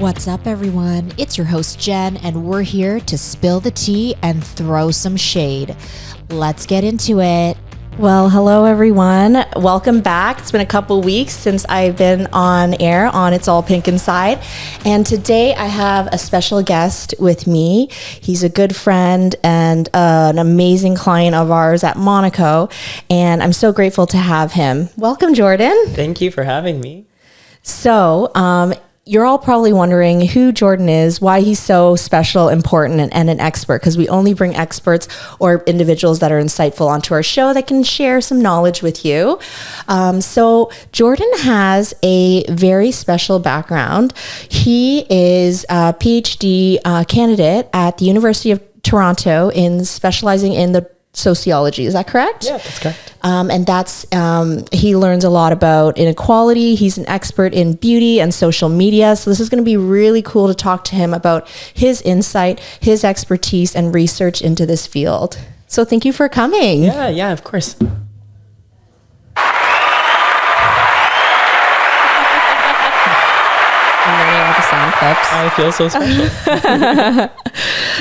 What's up, everyone? It's your host, Jen, and we're here to spill the tea and throw some shade. Let's get into it. Well, hello, everyone. Welcome back. It's been a couple weeks since I've been on air on It's All Pink Inside. And today I have a special guest with me. He's a good friend and an amazing client of ours at Monaco. And I'm so grateful to have him. Welcome, Jordan. Thank you for having me. So, you're all probably wondering who Jordan is, why he's so special, important, and an expert, because we only bring experts or individuals that are insightful onto our show that can share some knowledge with you. So Jordan has a very special background. He is a PhD candidate at the University of Toronto in specializing in the sociology. Is that correct? Yeah, that's correct. And that's, he learns a lot about inequality. He's an expert in beauty and social media. So this is going to be really cool to talk to him about his insight, his expertise, and research into this field. So thank you for coming. Yeah, of course. Sound clips. I feel so special.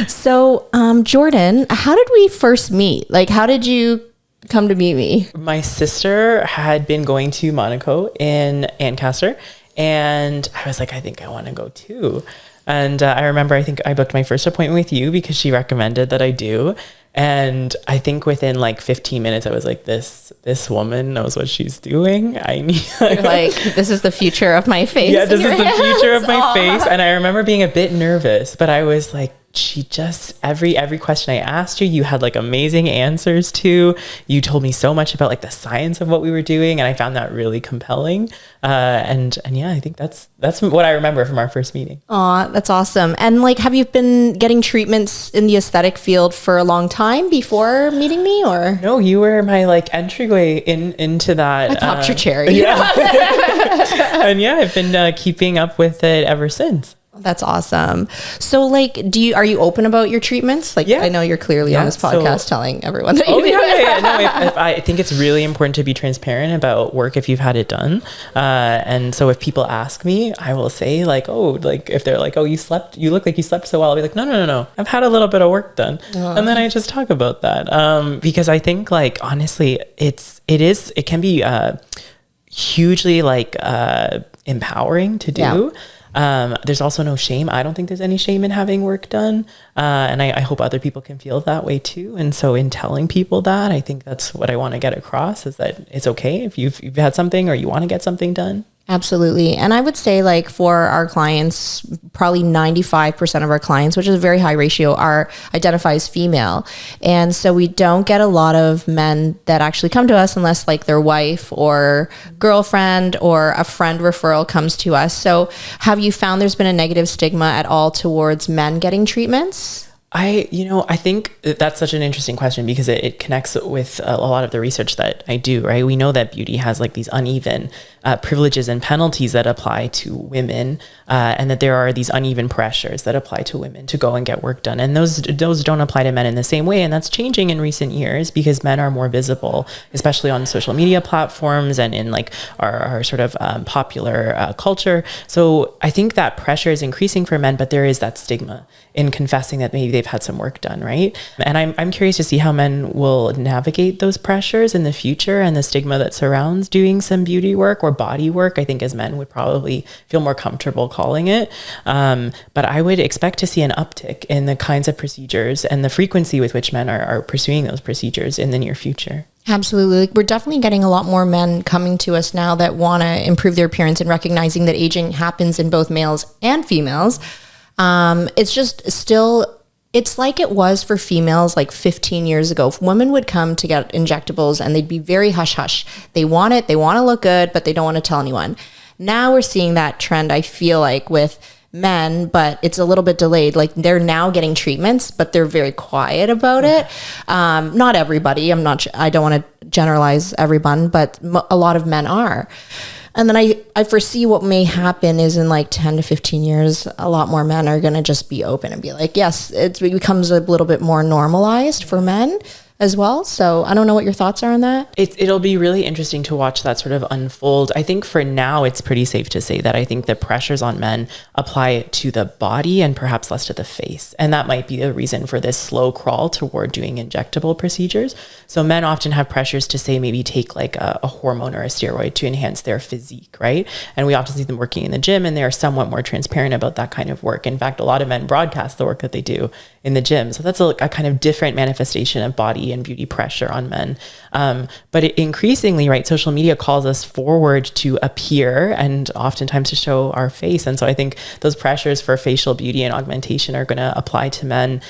So, Jordan, how did we first meet? Like, how did you come to meet me? My sister had been going to Monaco in Ancaster, and I was like, I think I want to go too. And I remember, I think I booked my first appointment with you because she recommended that I do. And I think within like 15 minutes, I was like, this woman knows what she's doing. You're like, this is the future of my face. Yeah, this is the future of my face. And I remember being a bit nervous, but I was like, she just, every question I asked you had like amazing answers to. You told me so much about like the science of what we were doing, and I found that really compelling. And yeah, I think that's what I remember from our first meeting. Aw, that's awesome. And like, have you been getting treatments in the aesthetic field for a long time before meeting me, or? No, you were my like entryway into that. I popped your cherry. Yeah. And yeah, I've been keeping up with it ever since. That's awesome. So like, are you open about your treatments? Like, yeah. I know you're clearly on this podcast telling everyone that you do it. No, I think it's really important to be transparent about work if you've had it done. And so if people ask me, I will say like, oh, like if they're like, oh, you look like you slept so well. I'll be like, no. I've had a little bit of work done. And then I just talk about that. Because I think like, honestly, it can be hugely like empowering to do. Yeah. There's also no shame. I don't think there's any shame in having work done. And I hope other people can feel that way too. And so in telling people that, I think that's what I want to get across, is that it's okay if you've had something or you want to get something done. Absolutely. And I would say like for our clients, probably 95% of our clients, which is a very high ratio, identify as female. And so we don't get a lot of men that actually come to us unless like their wife or girlfriend or a friend referral comes to us. So have you found there's been a negative stigma at all towards men getting treatments? I think that's such an interesting question because it connects with a lot of the research that I do, right? We know that beauty has like these uneven privileges and penalties that apply to women, and that there are these uneven pressures that apply to women to go and get work done. And those don't apply to men in the same way. And that's changing in recent years because men are more visible, especially on social media platforms and in like our sort of popular culture. So I think that pressure is increasing for men, but there is that stigma in confessing that maybe they've had some work done, right? And I'm curious to see how men will navigate those pressures in the future and the stigma that surrounds doing some beauty work or body work. I think as men would probably feel more comfortable calling it. But I would expect to see an uptick in the kinds of procedures and the frequency with which men are pursuing those procedures in the near future. Absolutely. We're definitely getting a lot more men coming to us now that want to improve their appearance and recognizing that aging happens in both males and females. It's just still, it's like it was for females like 15 years ago. If women would come to get injectables and they'd be very hush hush. They want it, they want to look good, but they don't want to tell anyone. Now we're seeing that trend, I feel like, with men, but it's a little bit delayed. Like they're now getting treatments, but they're very quiet about it. Not everybody. I don't want to generalize everyone, but a lot of men are. And then I foresee what may happen is in like 10 to 15 years, a lot more men are going to just be open and be like, yes, it becomes a little bit more normalized for men. as well. So I don't know what your thoughts are on that. It'll be really interesting to watch that sort of unfold. I think for now, it's pretty safe to say that I think the pressures on men apply to the body and perhaps less to the face. And that might be a reason for this slow crawl toward doing injectable procedures. So men often have pressures to say maybe take like a hormone or a steroid to enhance their physique, right? And we often see them working in the gym, and they're somewhat more transparent about that kind of work. In fact, a lot of men broadcast the work that they do in the gym. So that's a kind of different manifestation of body and beauty pressure on men. But increasingly, right, social media calls us forward to appear and oftentimes to show our face. And so I think those pressures for facial beauty and augmentation are going to apply to men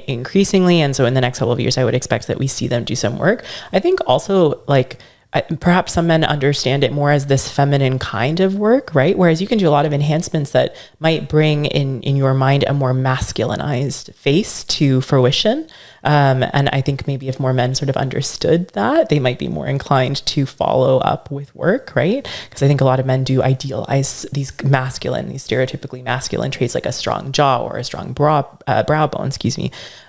increasingly. And so in the next couple of years, I would expect that we see them do some work. I think also like, perhaps some men understand it more as this feminine kind of work, right? Whereas you can do a lot of enhancements that might bring in your mind a more masculinized face to fruition. And I think maybe if more men sort of understood that, they might be more inclined to follow up with work, right? Because I think a lot of men do idealize these stereotypically masculine traits like a strong jaw or a strong brow bone,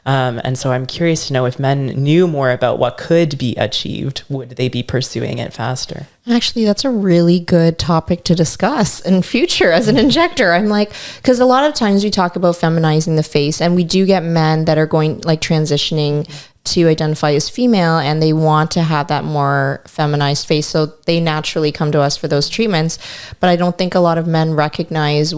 and so I'm curious to know if men knew more about what could be achieved, would they be pursuing it faster? Actually, that's a really good topic to discuss in future as an injector. I'm like, because a lot of times we talk about feminizing the face, and we do get men that are going like transitioning to identify as female, and they want to have that more feminized face. So they naturally come to us for those treatments. But I don't think a lot of men recognize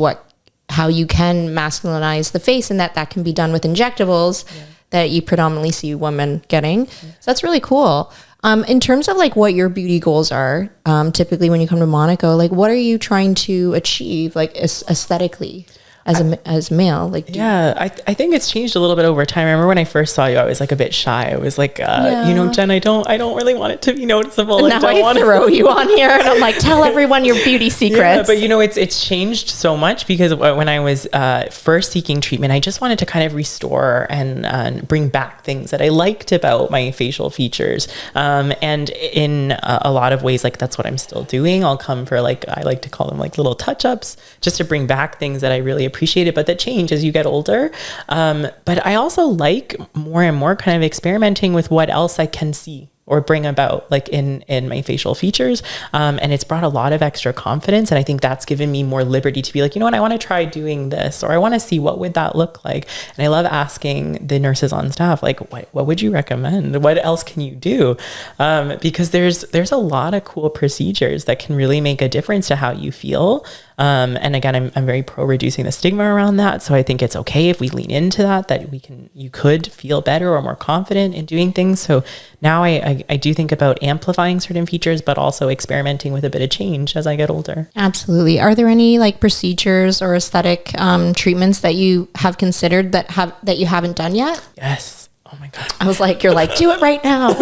how you can masculinize the face, and that can be done with injectables that you predominantly see women getting. So that's really cool. In terms of like what your beauty goals are, typically when you come to Monaco, like what are you trying to achieve like aesthetically as male? Like, I think it's changed a little bit over time. I remember when I first saw you, I was like a bit shy. I was like, Jen, I don't really want it to be noticeable. And now I throw you on here and I'm like, tell everyone your beauty secrets. Yeah, but it's changed so much because when I was first seeking treatment, I just wanted to kind of restore and bring back things that I liked about my facial features. And in a lot of ways, like that's what I'm still doing. I'll come for I like to call them like little touch-ups just to bring back things that I really appreciate it, but that change as you get older. But I also like more and more kind of experimenting with what else I can see or bring about like in my facial features. And it's brought a lot of extra confidence. And I think that's given me more liberty to be like, you know what, I want to try doing this, or I want to see what would that look like. And I love asking the nurses on staff, like, what would you recommend? What else can you do? Because there's a lot of cool procedures that can really make a difference to how you feel. And again, I'm very pro reducing the stigma around that. So I think it's okay if we lean into that you could feel better or more confident in doing things. So now I do think about amplifying certain features, but also experimenting with a bit of change as I get older. Absolutely. Are there any like procedures or aesthetic treatments that you have considered that you haven't done yet? Yes. Oh my God. I was like, you're like, do it right now.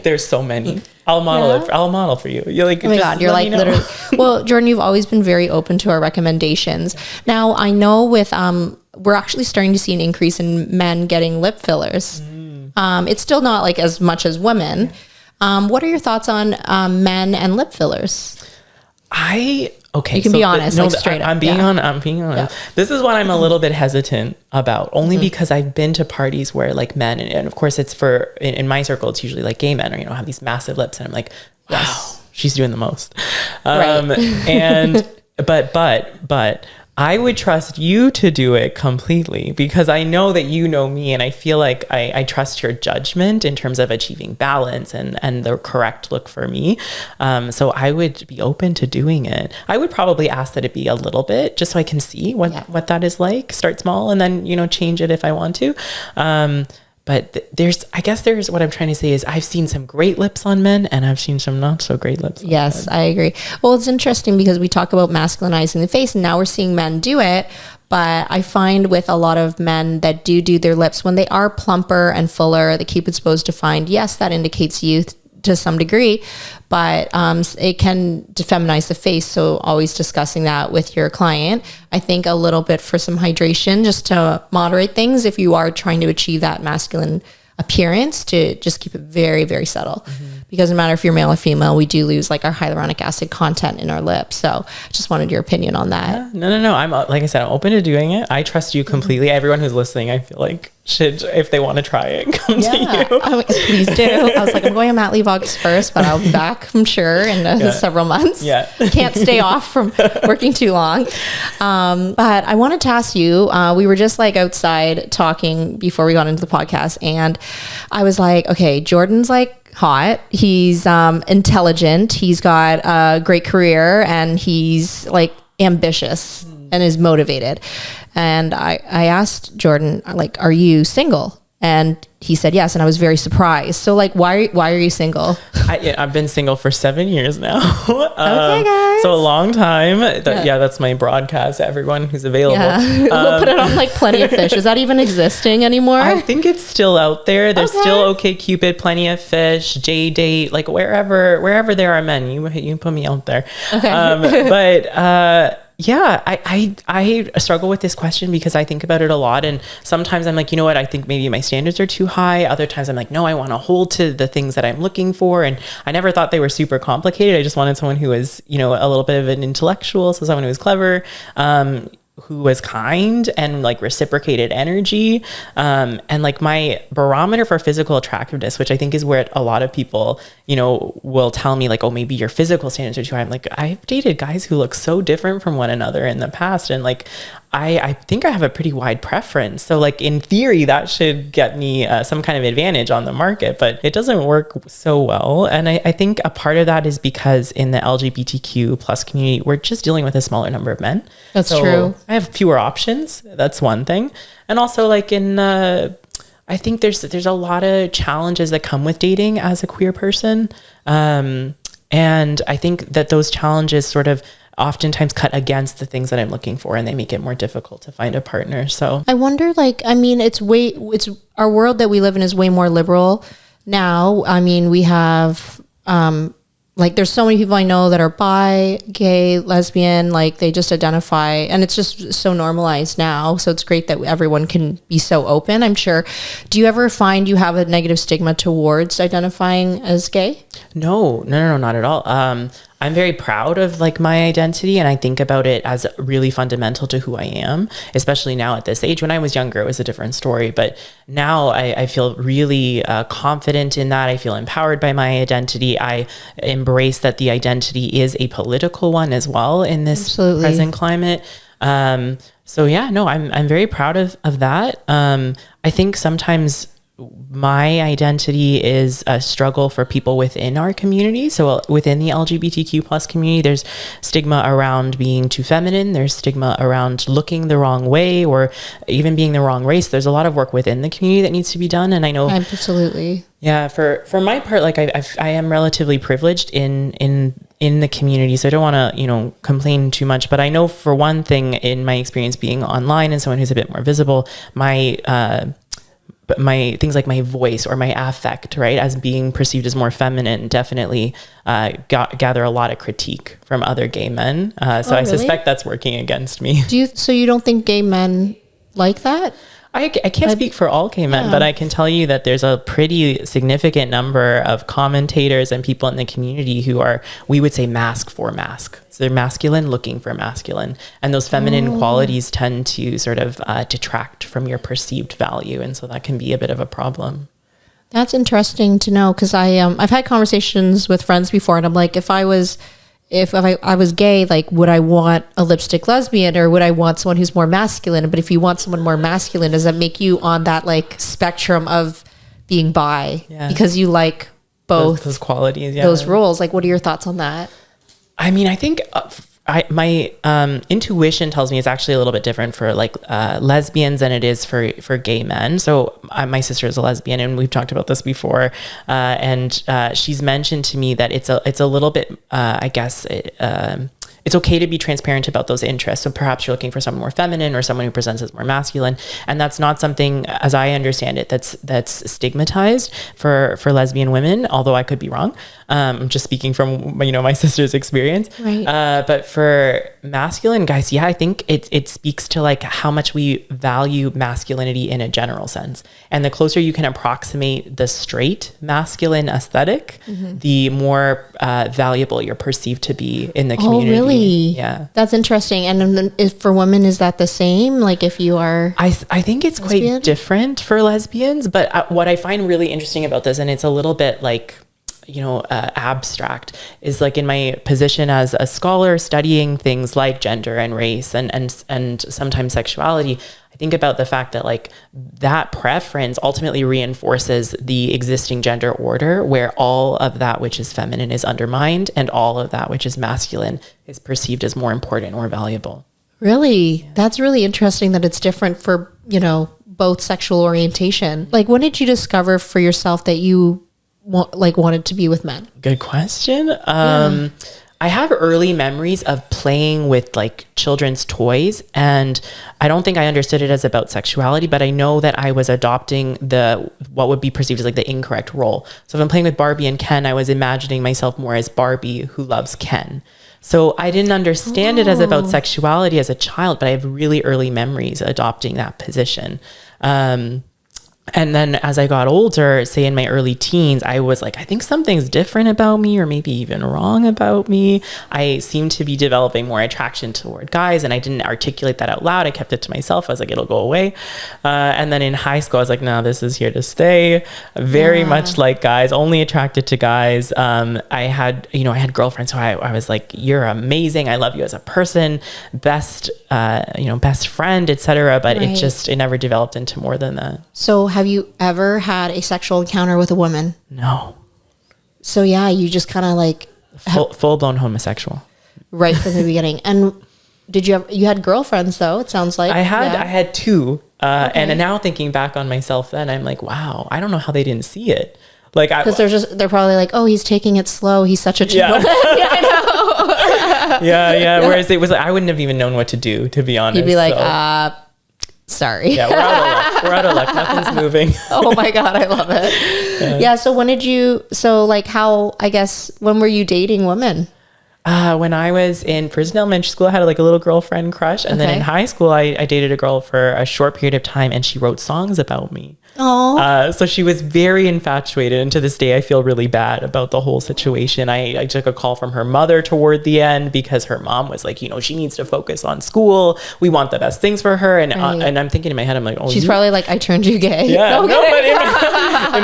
There's so many. I'll model for you. You're like, oh my God, you're like literally. Well, Jordan, you've always been very open to our recommendations. Now I know with, we're actually starting to see an increase in men getting lip fillers. It's still not like as much as women. What are your thoughts on men and lip fillers? Okay. You can be honest, straight up. I'm being honest. Yeah. This is what I'm a little bit hesitant about, only because I've been to parties where like men, and of course it's in my circle, it's usually like gay men, or, have these massive lips. And I'm like, wow, she's doing the most. Right. And, but I would trust you to do it completely, because I know that you know me, and I feel like I trust your judgment in terms of achieving balance and the correct look for me. So I would be open to doing it. I would probably ask that it be a little bit, just so I can see what that is like. Start small and then, change it if I want to. But there's what I'm trying to say is I've seen some great lips on men, and I've seen some not so great lips on yes, men. I agree. Well, it's interesting because we talk about masculinizing the face, and now we're seeing men do it. But I find with a lot of men that do their lips, when they are plumper and fuller, the Cupid's bow is defined. Yes, that indicates youth to some degree, but it can defeminize the face. So always discussing that with your client. I think a little bit for some hydration, just to moderate things if you are trying to achieve that masculine appearance, to just keep it very, very subtle. because no matter if you're male or female, we do lose like our hyaluronic acid content in our lips. So I just wanted your opinion on that. No. I'm like I said, I'm open to doing it. I trust you completely. Everyone who's listening, I feel like should, if they want to try it, come to you. Please do. I was like, I'm going on mat leave August 1st, but I'll be back, I'm sure, in several months. Yeah. Can't stay off from working too long. But I wanted to ask you, we were just like outside talking before we got into the podcast, and I was like, okay, Jordan's like hot. He's intelligent. He's got a great career, and he's like ambitious and is motivated. And I asked Jordan, like, are you single? And he said yes, and I was very surprised. So, like, why are you single? I've been single for 7 years now. Okay, guys. So a long time. That's my broadcast to everyone who's available. Yeah. We'll put it on like Plenty of Fish. Is that even existing anymore? I think it's still out there. There's still OkCupid, Plenty of Fish, JDate, like wherever there are men, you put me out there. Okay. Yeah, I struggle with this question because I think about it a lot. And sometimes I'm like, you know what, I think maybe my standards are too high. Other times I'm like, no, I want to hold to the things that I'm looking for. And I never thought they were super complicated. I just wanted someone who was, a little bit of an intellectual. So someone who was clever, who was kind and like reciprocated energy. And like my barometer for physical attractiveness, which I think is where a lot of people, will tell me like, oh, maybe your physical standards are too high. I'm like, I've dated guys who look so different from one another in the past. And like, I think I have a pretty wide preference. So like in theory, that should get me some kind of advantage on the market, but it doesn't work so well. And I think a part of that is because in the LGBTQ plus community, we're just dealing with a smaller number of men. That's true. I have fewer options. That's one thing. And also like I think there's a lot of challenges that come with dating as a queer person. And I think that those challenges sort of oftentimes cut against the things that I'm looking for, and they make it more difficult to find a partner. So I wonder, like, I mean, it's our world that we live in is way more liberal now. I mean, we have, like, there's so many people I know that are bi, gay, lesbian, like they just identify, and it's just so normalized now. So it's great that everyone can be so open, I'm sure. Do you ever find you have a negative stigma towards identifying as gay? No, not at all. I'm very proud of like my identity, and I think about it as really fundamental to who I am, especially now at this age. When I was younger, it was a different story, but now I feel really confident in that. I feel empowered by my identity. I embrace that the identity is a political one as well in this present climate. So yeah, no, I'm very proud of that. I think sometimes my identity is a struggle for people within our community. So within the LGBTQ plus community, there's stigma around being too feminine. There's stigma around looking the wrong way or even being the wrong race. There's a lot of work within the community that needs to be done. And I know absolutely. Yeah. For my part, like I am relatively privileged in the community. So I don't want to, complain too much, but I know for one thing in my experience being online and someone who's a bit more visible, but my things like my voice or my affect, right, as being perceived as more feminine, definitely gather a lot of critique from other gay men. So I suspect that's working against me. So you don't think gay men like that? I can't speak for all gay men, but I can tell you that there's a pretty significant number of commentators and people in the community who are, we would say, mask for mask. So they're masculine looking for masculine. And those feminine qualities tend to sort of detract from your perceived value. And so that can be a bit of a problem. That's interesting to know, because I've had conversations with friends before, and I'm like, if I was gay, like, would I want a lipstick lesbian or would I want someone who's more masculine? But if you want someone more masculine, does that make you on that like spectrum of being bi because you like both those qualities, those roles? Like, what are your thoughts on that? I mean, I think my intuition tells me it's actually a little bit different for like lesbians than it is for gay men. So my sister is a lesbian, and we've talked about this before. And she's mentioned to me that it's a little bit, I guess, it's okay to be transparent about those interests. So perhaps you're looking for someone more feminine or someone who presents as more masculine. And that's not something, as I understand it, that's stigmatized for lesbian women, although I could be wrong. I'm just speaking from, my sister's experience. Right. But for masculine guys, yeah, I think it speaks to like how much we value masculinity in a general sense. And the closer you can approximate the straight masculine aesthetic, the more valuable you're perceived to be in the community. Oh, really? Yeah. That's interesting. And then for women, is that the same? Like if you are... I think it's lesbian? quite different for lesbians, but what I find really interesting about this, and it's a little bit like, abstract, is like in my position as a scholar studying things like gender and race and sometimes sexuality, I think about the fact that like that preference ultimately reinforces the existing gender order where all of that which is feminine is undermined and all of that which is masculine is perceived as more important or valuable. Really? That's really interesting that it's different for, both sexual orientation. Like when did you discover for yourself that you wanted to be with men? Good question. I have early memories of playing with like children's toys, and I don't think I understood it as about sexuality, but I know that I was adopting what would be perceived as like the incorrect role. So if I'm playing with Barbie and Ken, I was imagining myself more as Barbie who loves Ken. So I didn't understand it as about sexuality as a child, but I have really early memories adopting that position. And then as I got older, say in my early teens, I was like, I think something's different about me, or maybe even wrong about me. I seemed to be developing more attraction toward guys, and I didn't articulate that out loud. I kept it to myself. I was like, it'll go away. And then in high school, I was like, no, this is here to stay. Very much like guys, only attracted to guys. I had girlfriends who I was like, you're amazing. I love you as a person, best friend, etc. But Right. it never developed into more than that. So have you ever had a sexual encounter with a woman? No. So yeah, you just kind of like Full blown homosexual. right from the beginning. And did you had girlfriends though? It sounds like I had Yeah. two. And now thinking back on myself then, I'm like, wow, I don't know how they didn't see it. Like, Because they're probably like, oh, he's taking it slow. He's such a yeah. gentleman. Yeah, I know. yeah. Whereas it was like, I wouldn't have even known what to do, to be honest. You'd be like, So, sorry. yeah, we're out of luck. We're out of luck. Nothing's moving. Oh my God, I love it. Yeah. So when were you dating women? When I was in first in elementary school, I had like a little girlfriend crush. And then Okay. in high school, I dated a girl for a short period of time, and she wrote songs about me. Oh, So she was very infatuated, and to this day I feel really bad about the whole situation. I took a call from her mother toward the end because her mom was like, she needs to focus on school. We want the best things for her. And Right. and I'm thinking in my head, I'm like, oh, she's probably like, I turned you gay. yeah, No,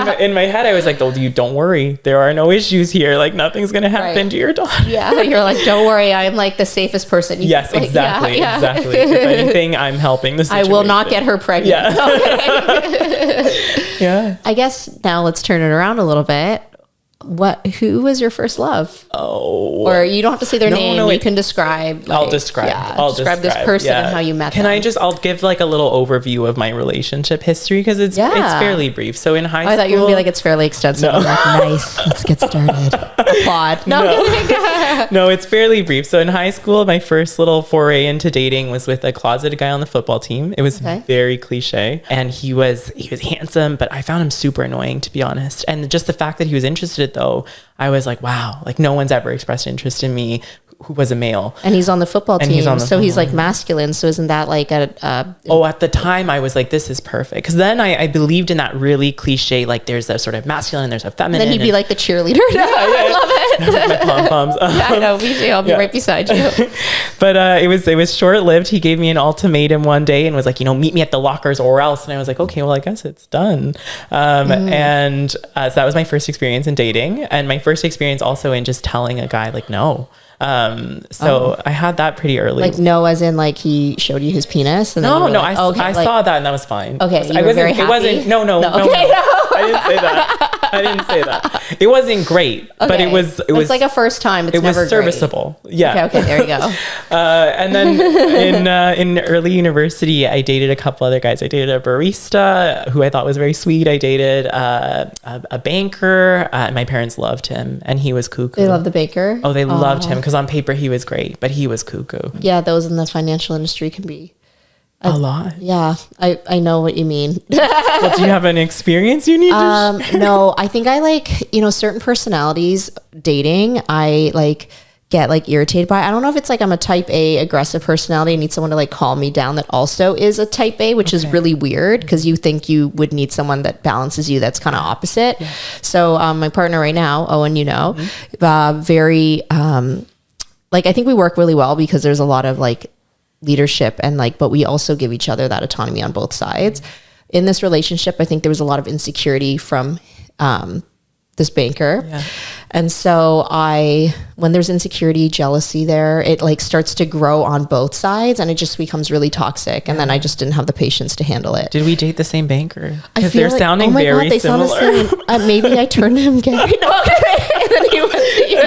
but in my head I was like, oh, you don't worry, there are no issues here. Like nothing's gonna happen Right. to your daughter. Yeah, you're like, don't worry, I'm like the safest person. Yes, Like, exactly, yeah. exactly. If anything, I'm helping the I situation. will not get her pregnant. Yeah. Yeah. I guess now let's turn it around a little bit. Who was your first love? Oh. Or you don't have to say their name. You it- can describe. I'll like, describe. Yeah, I'll describe this person and how you met Can them. I'll give like a little overview of my relationship history because it's Yeah. fairly brief. So in high school, I thought you were gonna be like, it's fairly extensive. No. I'm like, nice. Let's get started. Applaud. No. no, it's fairly brief. So in high school, my first little foray into dating was with a closeted guy on the football team. It was Okay. very cliche, and he was handsome, but I found him super annoying, to be honest. And just the fact that he was interested, though, I was like, wow, like no one's ever expressed interest in me who was a male. And he's on the football And team, he's on the so he's football like masculine. So isn't that like a At the time I was like, this is perfect. Because then I believed in that really cliche, like there's a sort of masculine and there's a feminine. then he'd be like the cheerleader? I love it. my pom-poms. Yeah, I know. Me too. I'll be right beside you. But it was short-lived. He gave me an ultimatum one day and was like, meet me at the lockers or else. And I was like, okay, well, I guess it's done. And so that was my first experience in dating, and my first experience also in just telling a guy like no. So I had that pretty early. Like no, as in like he showed you his penis. And then you were No, like, I like- saw that and that was fine. Okay, you I were wasn't, very it wasn't, happy? no, Okay, I didn't say that. I didn't say that. It wasn't great, but Okay. it was It's like a first time. It's it was never great. serviceable. Yeah. Okay, there you go. And then in early university, I dated a couple other guys. I dated a barista who I thought was very sweet. I dated a banker. My parents loved him, and he was cuckoo. They love the baker. Oh, they loved him because on paper he was great, but he was cuckoo. Yeah, those in the financial industry can be A lot. Yeah, I know what you mean. Well, do you have an experience you need to share? No, I think I like, certain personalities dating, I like get like irritated by. I don't know if it's like I'm a type A aggressive personality. I need someone to like calm me down that also is a type A, which is really weird because you think you would need someone that balances you that's kind of opposite. Yeah. So my partner right now, Owen, very, like I think we work really well because there's a lot of like leadership and like, but we also give each other that autonomy on both sides. In this relationship, I think there was a lot of insecurity from this banker. Yeah. And so when there's insecurity, jealousy there, it like starts to grow on both sides and it just becomes really toxic. And then I just didn't have the patience to handle it. Did we date the same banker? Because they're like, sounding very they similar. Sound the same. Maybe I turned him gay. No, and then he went to you.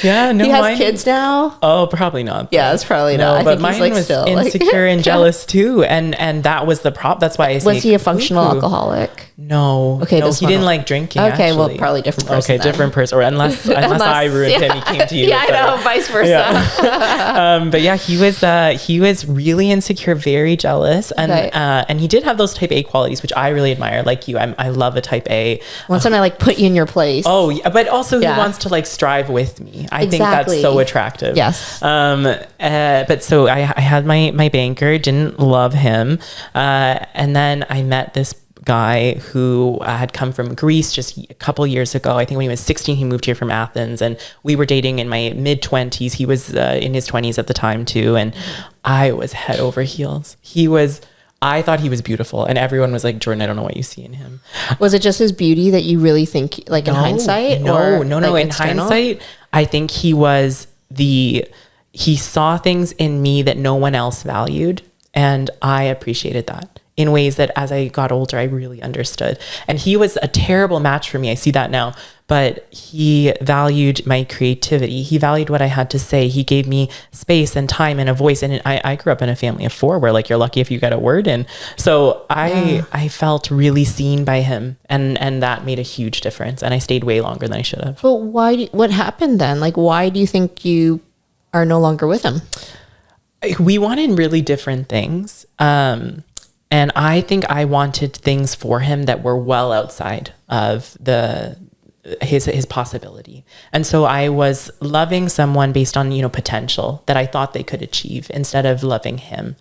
Yeah, no, he has kids now. Oh, probably not. Yeah, that's probably no, not. I but think mine he's like was still insecure and jealous too, and that was the problem. That's why I say. Was he a functional alcoholic? No. Okay, no, he didn't like drinking. Okay, actually. Well, probably different person. Okay, then. different person, or unless I ruined him, he came to you. Yeah, I know, vice versa. Yeah. But yeah, he was really insecure, very jealous, and he did have those type A qualities, which I really admire. Like you, I love a type A. Once I like put you in your place. Oh, yeah, but also he wants to like strive with me. I think that's so attractive. Yes. But so I had my banker, didn't love him, and then I met this guy who had come from Greece just a couple years ago. I think when he was 16, he moved here from Athens, and we were dating in my mid 20s. He was in his 20s at the time too, and I was head over heels. I thought he was beautiful, and everyone was like, Jordan, I don't know what you see in him. Was it just his beauty that you really think, like in hindsight? No. Like in hindsight, I think he saw things in me that no one else valued, and I appreciated that in ways that as I got older, I really understood. And he was a terrible match for me. I see that now, but he valued my creativity. He valued what I had to say. He gave me space and time and a voice. And I grew up in a family of 4 where like, you're lucky if you get a word in. So I felt really seen by him, and that made a huge difference. And I stayed way longer than I should have. But what happened then? Like, why do you think you are no longer with him? We wanted really different things. And I think I wanted things for him that were well outside of his possibility. And so I was loving someone based on, potential that I thought they could achieve instead of loving him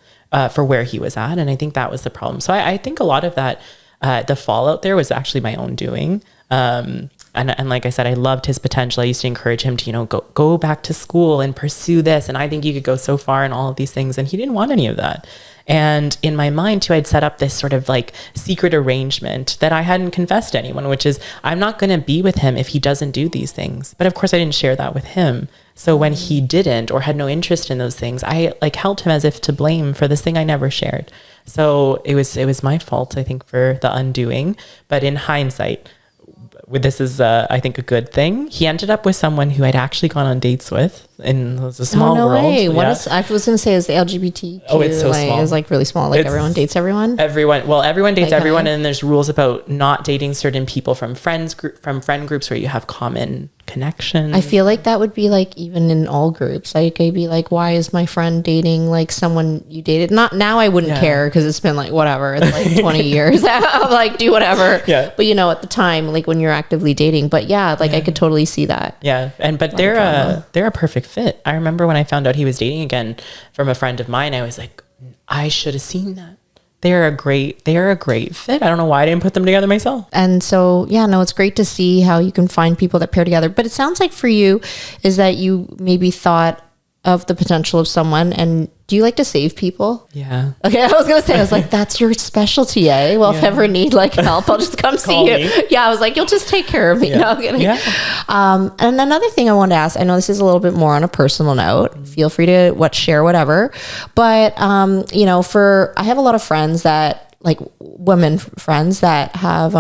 for where he was at. And I think that was the problem. So I think a lot of that, the fallout there was actually my own doing. And like I said, I loved his potential. I used to encourage him to, go back to school and pursue this. And I think you could go so far in all of these things. And he didn't want any of that. And in my mind too, I'd set up this sort of like secret arrangement that I hadn't confessed to anyone, which is I'm not going to be with him if he doesn't do these things. But of course I didn't share that with him. So when he didn't or had no interest in those things, I like held him as if to blame for this thing I never shared. So it was my fault, I think, for the undoing. But in hindsight, this is, I think, a good thing. He ended up with someone who I'd actually gone on dates with, and it was a small world. Way. What is, I was going to say, is the LGBT? Oh, it's so small. It's like really small. Like everyone dates everyone. Everyone dates everyone, and there's rules about not dating certain people from friend groups where you have common connection. I feel like that would be like even in all groups. Like I'd be like, why is my friend dating like someone you dated? Not now. I wouldn't care because it's been like whatever. It's like 20 years. I'm like, do whatever. Yeah. But at the time, like when you're actively dating. But I could totally see that. Yeah, but they're a perfect fit. I remember when I found out he was dating again from a friend of mine, I was like, I should have seen that. They are a great fit. I don't know why I didn't put them together myself. And so, it's great to see how you can find people that pair together. But it sounds like for you is that you maybe thought of the potential of someone. And do you like to save people? Yeah. Okay, I was going to say, that's your specialty, eh? Well, if I ever need like help, I'll just come see you. Yeah, I was like, you'll just take care of me. Yeah. No, I'm kidding. Yeah. And another thing I wanted to ask, I know this is a little bit more on a personal note. Feel free to share whatever. But, I have a lot of friends that, like women friends that have,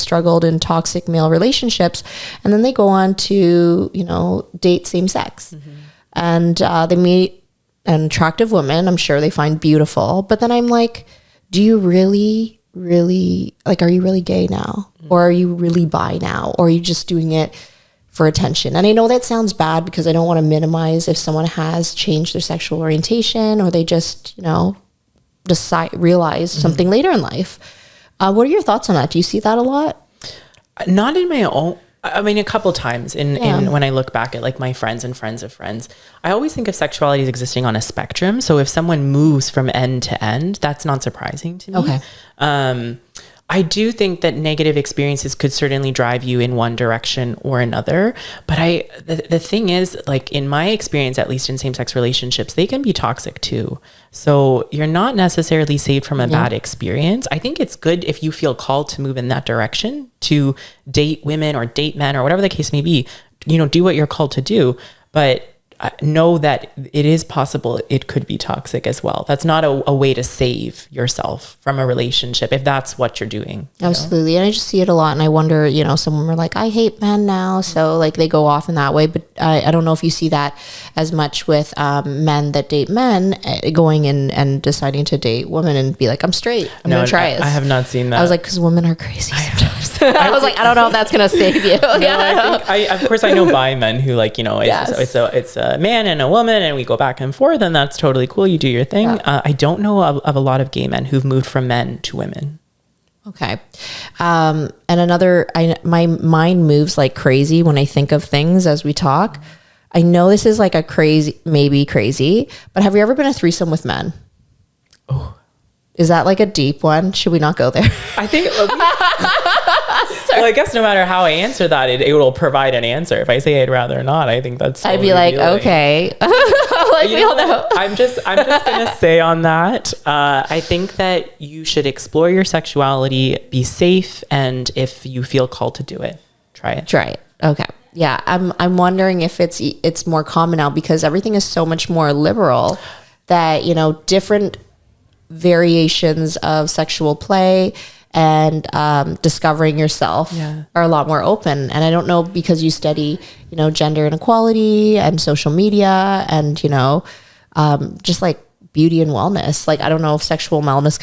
struggled in toxic male relationships. And then they go on to, date same sex. Mm-hmm. And they meet an attractive woman. I'm sure they find beautiful. But then I'm like, do you really, like, are you really gay now? Mm-hmm. Or are you really bi now? Or are you just doing it for attention? And I know that sounds bad because I don't want to minimize if someone has changed their sexual orientation or they just, realize something later in life. What are your thoughts on that? Do you see that a lot? Not in my own. I mean, a couple times in when I look back at like my friends and friends of friends, I always think of sexuality as existing on a spectrum. So if someone moves from end to end, that's not surprising to me. Okay. I do think that negative experiences could certainly drive you in one direction or another. But the thing is, like in my experience, at least in same-sex relationships, they can be toxic too. So you're not necessarily saved from a bad experience. I think it's good if you feel called to move in that direction, to date women or date men or whatever the case may be, do what you're called to do. But know that it is possible it could be toxic as well. That's not a way to save yourself from a relationship if that's what you're doing. Absolutely. And I just see it a lot. And I wonder, someone were like, I hate men now. So like they go off in that way. But I don't know if you see that as much with men that date men going in and deciding to date women and be like, I'm straight. I'm going to try it. I have not seen that. I was like, because women are crazy sometimes. I was like, I don't know if that's going to save you. Of course I know bi men who like, it's a man and a woman and we go back and forth and that's totally cool. You do your thing. Yeah. I don't know of a lot of gay men who've moved from men to women. Okay. And my mind moves like crazy when I think of things as we talk. I know this is like maybe crazy, but have you ever been a threesome with men? Oh. Is that like a deep one? Should we not go there? I think, well, I guess no matter how I answer that, it will provide an answer. If I say I'd rather not, I think that's I'd be like, okay. Like we all know. I'm just going to say on that, I think that you should explore your sexuality, be safe, and if you feel called to do it, try it. Try it. Okay. Yeah. I'm wondering if it's more common now because everything is so much more liberal that, different variations of sexual play and discovering yourself are a lot more open. And I don't know, because you study, gender inequality and social media and, just like beauty and wellness. Like, I don't know if sexual wellness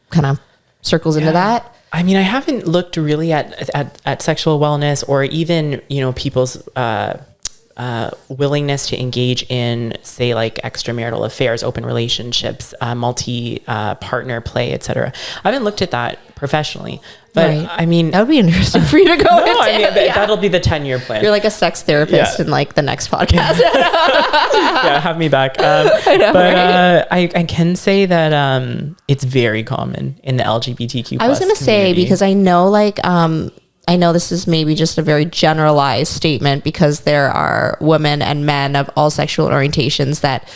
kind of circles into that. I mean, I haven't looked really at sexual wellness or even, people's willingness to engage in, say, like extramarital affairs, open relationships, multi-partner play, etc. I haven't looked at that professionally, but right. I mean, that would be interesting for you to go into. I mean, that'll be the 10-year plan. You're like a sex therapist in like the next podcast. Yeah, have me back. I know, but right? I can say that it's very common in the LGBTQ+. I was going to say, because I know I know this is maybe just a very generalized statement because there are women and men of all sexual orientations that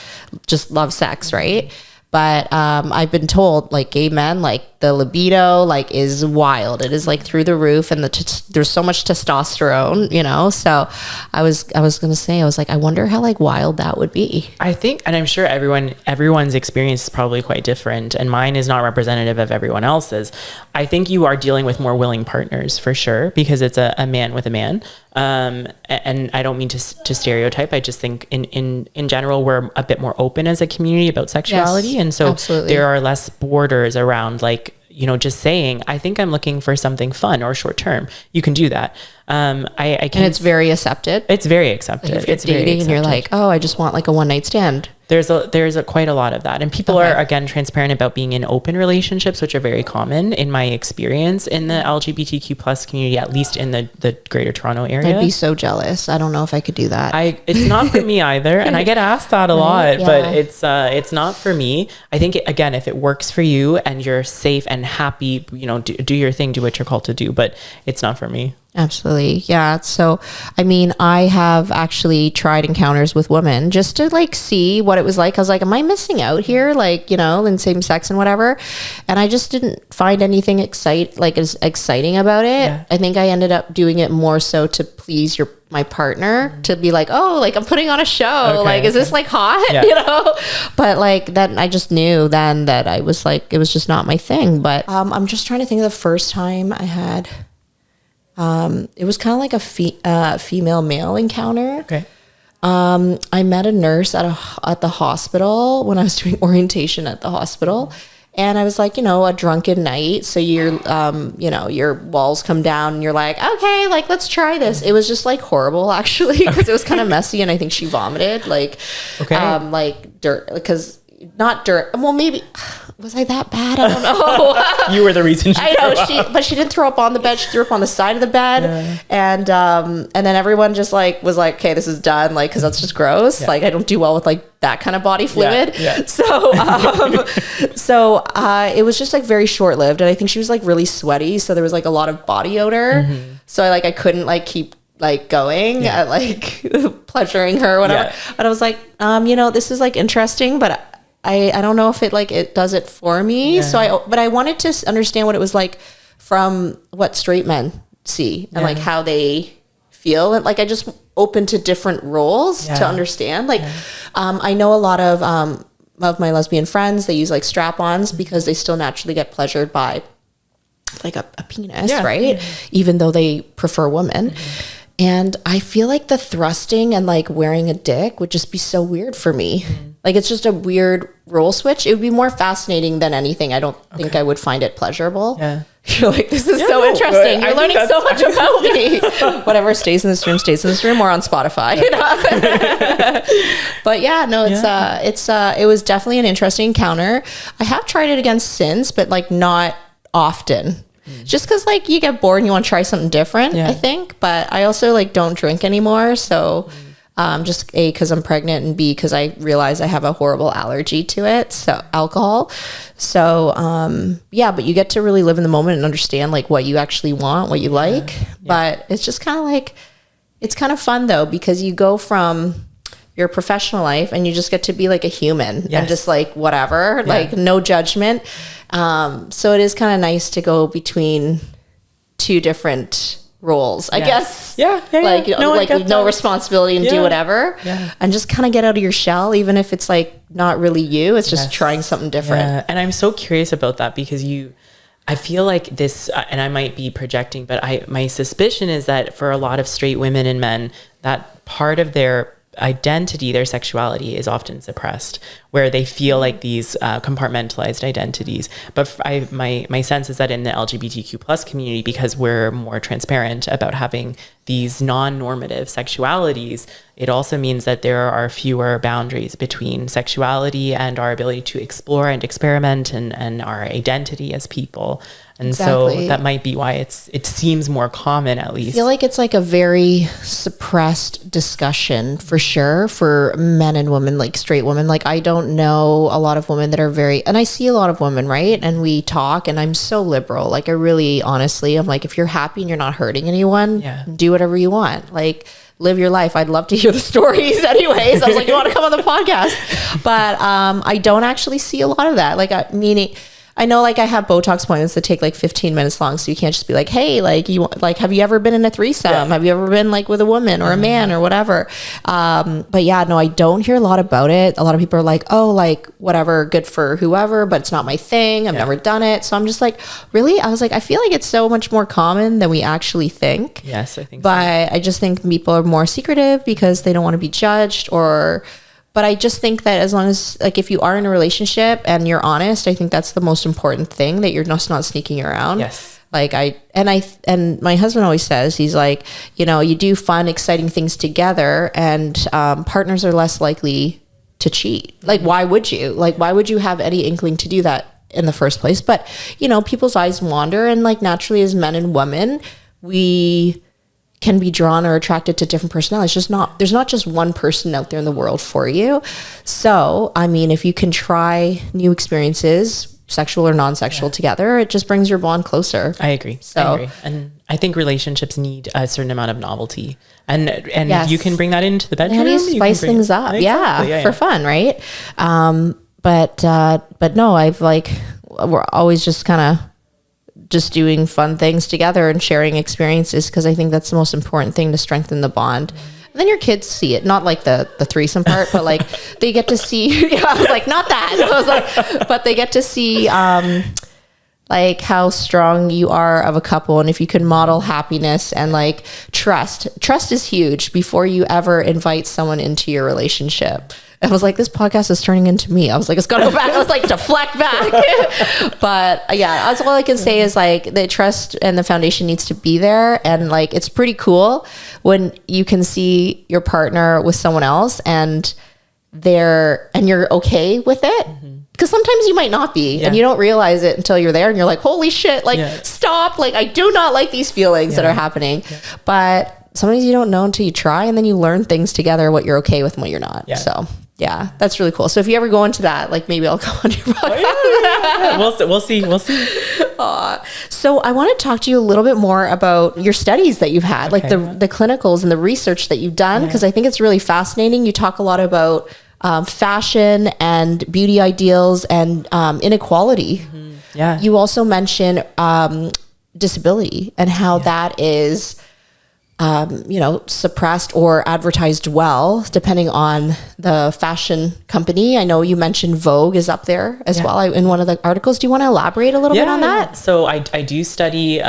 just love sex, right? But I've been told like gay men, like the libido like is wild. It is like through the roof, and there's so much testosterone, So I was gonna say, I was like, I wonder how like wild that would be. I think, and I'm sure everyone's experience is probably quite different, and mine is not representative of everyone else's. I think you are dealing with more willing partners for sure, because it's a man with a man. And I don't mean to stereotype. I just think in general, we're a bit more open as a community about sexuality. Yes, and so absolutely. There are less borders around like, just saying, I think I'm looking for something fun or short term. You can do that. And it's very accepted. It's very accepted. Like if you're dating and you're like, oh, I just want like a one night stand. There's quite a lot of that. And people are, again, transparent about being in open relationships, which are very common in my experience in the LGBTQ plus community, at least in the Greater Toronto area. I'd be so jealous. I don't know if I could do that. It's not for me either. And I get asked that a lot, but it's not for me. I think, again, if it works for you and you're safe and happy, do your thing, do what you're called to do, but it's not for me. Absolutely. Yeah. So, I mean, I have actually tried encounters with women just to like see what it was like. I was like, am I missing out here? Like, in same sex and whatever. And I just didn't find anything as exciting about it. Yeah. I think I ended up doing it more so to please my partner, to be like, oh, like I'm putting on a show. Okay, like, is this like hot? Yeah. But like then I just knew then that I was like, it was just not my thing. But I'm just trying to think of the first time I had, it was kind of like a female male encounter. Okay. I met a nurse at the hospital when I was doing orientation at the hospital. And I was like, a drunken night. So you're, your walls come down and you're like, okay, like, let's try this. It was just like horrible actually, because it was kind of messy. And I think she vomited like dirt, because not dirt. Well, maybe was I that bad? I don't know. You were the reason. I know but she didn't throw up on the bed. She threw up on the side of the bed, and then everyone just like was like, okay, this is done, like, because that's just gross. Like, I don't do well with like that kind of body fluid. So it was just like very short lived, and I think she was like really sweaty, so there was like a lot of body odor. So I couldn't like keep like going at like pleasuring her or whatever. But I was like, this is like interesting, but I don't know if it does it for me. So I wanted to understand what it was like from what straight men see and like how they feel. And like, I just open to different roles to understand. Like, I know a lot of my lesbian friends, they use like strap-ons because they still naturally get pleasured by like a penis, right? Even though they prefer women. And I feel like the thrusting and like wearing a dick would just be so weird for me. Like, it's just a weird role switch. It would be more fascinating than anything. I don't think I would find it pleaurable. You're like, this is so interesting. You're learning so much about me. Whatever stays in this room stays in this room, or on Spotify. But yeah, no, it was definitely an interesting encounter. I have tried it again since, but like not often. Just because like you get bored and you want to try something different, I think. But I also like don't drink anymore. So just A, because I'm pregnant, and B, because I realize I have a horrible allergy to it. So alcohol. So but you get to really live in the moment and understand like what you actually want, what you like. But it's just kind of like, it's kind of fun though, because you go from your professional life and you just get to be like a human and just like whatever, like no judgment. So it is kind of nice to go between two different roles, I guess. Like no responsibility and do whatever. And just kind of get out of your shell, even if it's like not really you. It's just trying something different. And I'm so curious about that because I feel like this, and I might be projecting, but my suspicion is that for a lot of straight women and men, that part of their identity, their sexuality is often suppressed, where they feel like these compartmentalized identities. But my sense is that in the LGBTQ plus community, because we're more transparent about having these non-normative sexualities, it also means that there are fewer boundaries between sexuality and our ability to explore and experiment and our identity as people. And so that might be why it seems more common, at least. I feel like it's like a very suppressed discussion for sure for men and women, like straight women. Like, I don't know a lot of women that are and I see a lot of women, right? And we talk, and I'm so liberal. Like, I really, honestly, I'm like, if you're happy and you're not hurting anyone, do whatever you want. Like, live your life. I'd love to hear the stories anyways. I was like, you want to come on the podcast? But I don't actually see a lot of that. Like, meaning, I know like I have Botox appointments that take like 15 minutes long. So you can't just be like, hey, like have you ever been in a threesome? Have you ever been like with a woman or a man or whatever? But yeah, no, I don't hear a lot about it. A lot of people are like, oh, like whatever, good for whoever, but it's not my thing. I've never done it. So I'm just like, really? I was like, I feel like it's so much more common than we actually think. Yes, I think but so. I just think people are more secretive because they don't want to be judged But I just think that as long as, like, if you are in a relationship and you're honest, I think that's the most important thing, that you're just not sneaking around. Yes. Like and my husband always says, he's like, you do fun, exciting things together, and partners are less likely to cheat. Like, why would you? Like, why would you have any inkling to do that in the first place? But, people's eyes wander, and like naturally as men and women, we can be drawn or attracted to different personalities. There's not just one person out there in the world for you. So, I mean, if you can try new experiences, sexual or non-sexual together, it just brings your bond closer. I agree. And I think relationships need a certain amount of novelty, and you can bring that into the bedroom. How do you spice things up? Exactly. For fun, right? But no, we're always just kind of just doing fun things together and sharing experiences, because I think that's the most important thing to strengthen the bond. And then your kids see it, not like the threesome part, but like they get to see, I was like, not that. I was like, but they get to see like how strong you are of a couple, and if you can model happiness and like trust. Trust is huge before you ever invite someone into your relationship. I was like, this podcast is turning into me. I was like, it's got to go back. I was like, deflect back. But yeah, that's all I can say is like the trust and the foundation needs to be there. And like, it's pretty cool when you can see your partner with someone else and you're okay with it. because sometimes you might not be and you don't realize it until you're there and you're like, holy shit, like stop. Like I do not like these feelings that are happening. But sometimes you don't know until you try, and then you learn things together, what you're okay with and what you're not. So yeah, that's really cool. So if you ever go into that, like maybe I'll go on your podcast. We'll see. So I want to talk to you a little bit more about your studies that you've had, like the clinicals and the research that you've done, because I think it's really fascinating. You talk a lot about fashion and beauty ideals and inequality. You also mention disability and how that is suppressed or advertised well, depending on the fashion company. I know you mentioned Vogue is up there as well in one of the articles. Do you want to elaborate a little bit on that? So I do study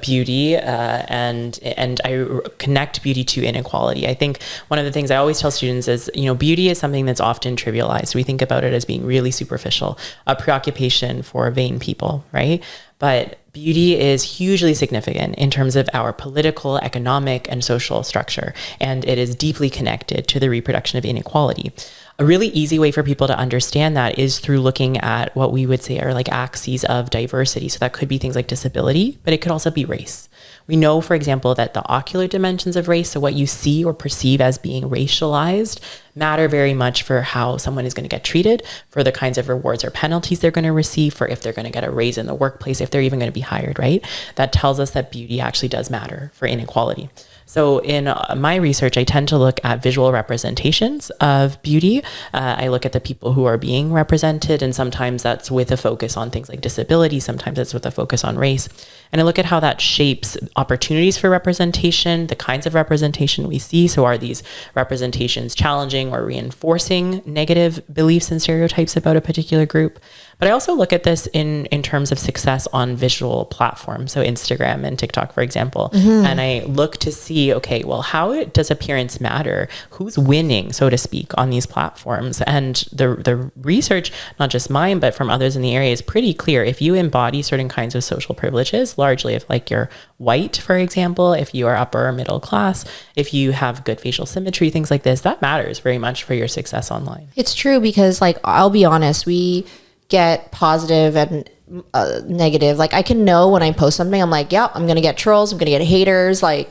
beauty and I connect beauty to inequality. I think one of the things I always tell students is, beauty is something that's often trivialized. We think about it as being really superficial, a preoccupation for vain people, right? But beauty is hugely significant in terms of our political, economic, and social structure, and it is deeply connected to the reproduction of inequality. A really easy way for people to understand that is through looking at what we would say are like axes of diversity. So that could be things like disability, but it could also be race. We know, for example, that the ocular dimensions of race, so what you see or perceive as being racialized, matter very much for how someone is going to get treated, for the kinds of rewards or penalties they're going to receive, for if they're going to get a raise in the workplace, if they're even going to be hired, right? That tells us that beauty actually does matter for inequality. So in my research, I tend to look at visual representations of beauty. I look at the people who are being represented, and sometimes that's with a focus on things like disability. Sometimes it's with a focus on race. And I look at how that shapes opportunities for representation, the kinds of representation we see. So are these representations challenging or reinforcing negative beliefs and stereotypes about a particular group? But I also look at this in terms of success on visual platforms, so Instagram and TikTok, for example. And I look to see, okay, well, how does appearance matter? Who's winning, so to speak, on these platforms? And the research, not just mine, but from others in the area, is pretty clear. If you embody certain kinds of social privileges, largely if like you're white, for example, if you are upper or middle class, if you have good facial symmetry, things like this, that matters very much for your success online. It's true because, like, I'll be honest, we get positive and negative. Like I can know when I post something, I'm like, yep, I'm going to get trolls, I'm going to get haters. Like,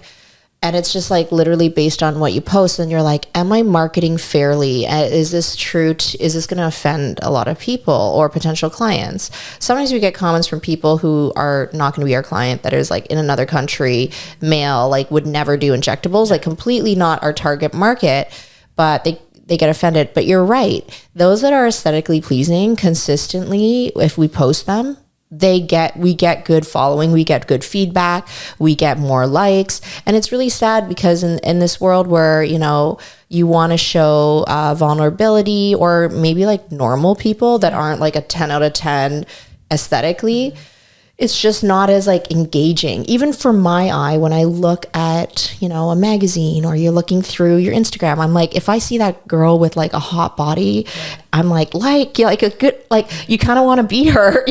and it's just like literally based on what you post. And you're like, am I marketing fairly? Is this true? Is this going to offend a lot of people or potential clients? Sometimes we get comments from people who are not going to be our client, that is like in another country, male, like would never do injectables, like completely not our target market, but they get offended. But you're right. Those that are aesthetically pleasing consistently, if we post them, we get good following, we get good feedback, we get more likes. And it's really sad because in this world where, you want to show vulnerability, or maybe like normal people that aren't like a 10 out of 10 aesthetically, it's just not as like engaging. Even for my eye, when I look at, a magazine or you're looking through your Instagram, I'm like, if I see that girl with like a hot body, I'm like a good, like you kind of want to be her,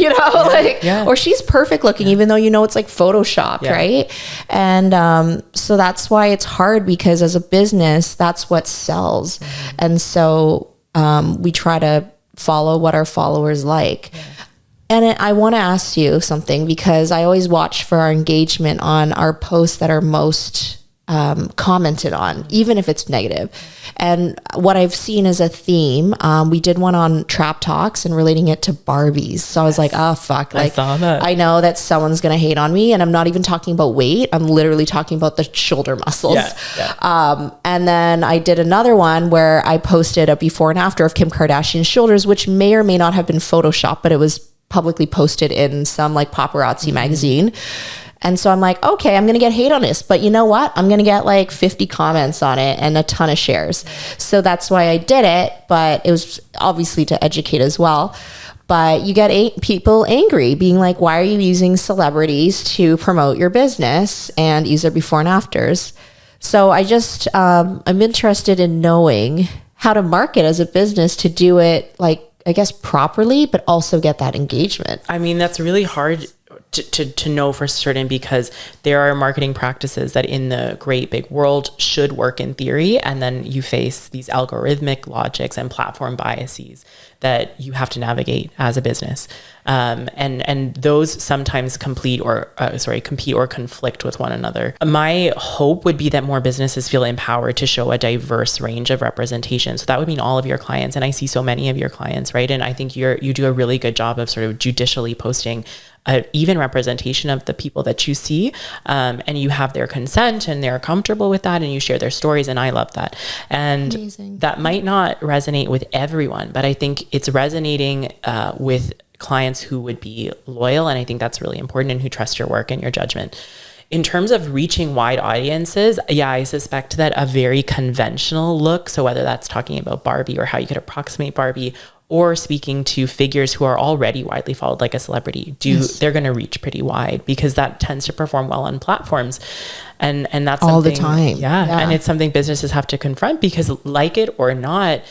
or she's perfect looking, even though, it's like Photoshopped, right? And so that's why it's hard, because as a business, that's what sells. And so we try to follow what our followers like. And I want to ask you something, because I always watch for our engagement on our posts that are most commented on, even if it's negative. And what I've seen is a theme. We did one on Trap Talks and relating it to Barbies. So I was like, oh, fuck. Like, I saw that. I know that someone's going to hate on me. And I'm not even talking about weight. I'm literally talking about the shoulder muscles. And then I did another one where I posted a before and after of Kim Kardashian's shoulders, which may or may not have been Photoshopped, but it was publicly posted in some like paparazzi magazine. And so I'm like, okay, I'm going to get hate on this, but you know what? I'm going to get like 50 comments on it and a ton of shares. So that's why I did it, but it was obviously to educate as well. But you get people angry, being like, why are you using celebrities to promote your business and use their before and afters? So I just, I'm interested in knowing how to market as a business to do it like, I guess, properly, but also get that engagement. I mean, that's really hard to know for certain, because there are marketing practices that in the great big world should work in theory, and then you face these algorithmic logics and platform biases that you have to navigate as a business, and those sometimes compete or conflict with one another. My hope would be that more businesses feel empowered to show a diverse range of representation. So that would mean all of your clients, and I see so many of your clients, right? And I think you do a really good job of sort of judicially posting even representation of the people that you see, and you have their consent and they're comfortable with that, and you share their stories, and I love that. And Amazing. that might not resonate with everyone, but I think it's resonating with clients who would be loyal, and I think that's really important, and who trust your work and your judgment. In terms of reaching wide audiences, yeah, I suspect that a very conventional look, so whether that's talking about Barbie or how you could approximate Barbie, or speaking to figures who are already widely followed, like a celebrity, they're going to reach pretty wide, because that tends to perform well on platforms. And that's all the something, time. yeah. And it's something businesses have to confront, because like it or not,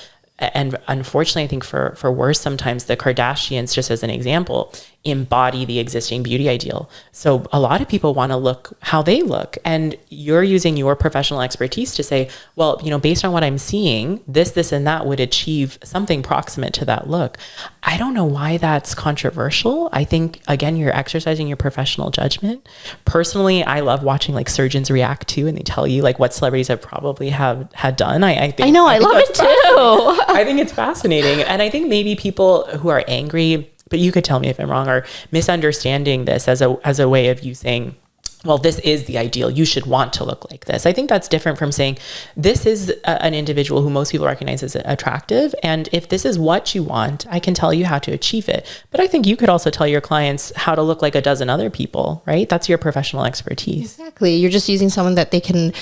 and unfortunately, I think for worse, sometimes the Kardashians, just as an example, embody the existing beauty ideal. So a lot of people want to look how they look, and you're using your professional expertise to say, well, based on what I'm seeing, this and that would achieve something proximate to that look. I don't know why that's controversial. I think, again, you're exercising your professional judgment. Personally, I love watching like surgeons react to, and they tell you like what celebrities have probably had done. I think I love it too. I think it's fascinating. And I think maybe people who are angry, but you could tell me if I'm wrong, are misunderstanding this as a way of you saying, well, this is the ideal, you should want to look like this. I think that's different from saying this is an individual who most people recognize as attractive, and if this is what you want, I can tell you how to achieve it. But I think you could also tell your clients how to look like a dozen other people, right? That's your professional expertise. Exactly. You're just using someone that they can,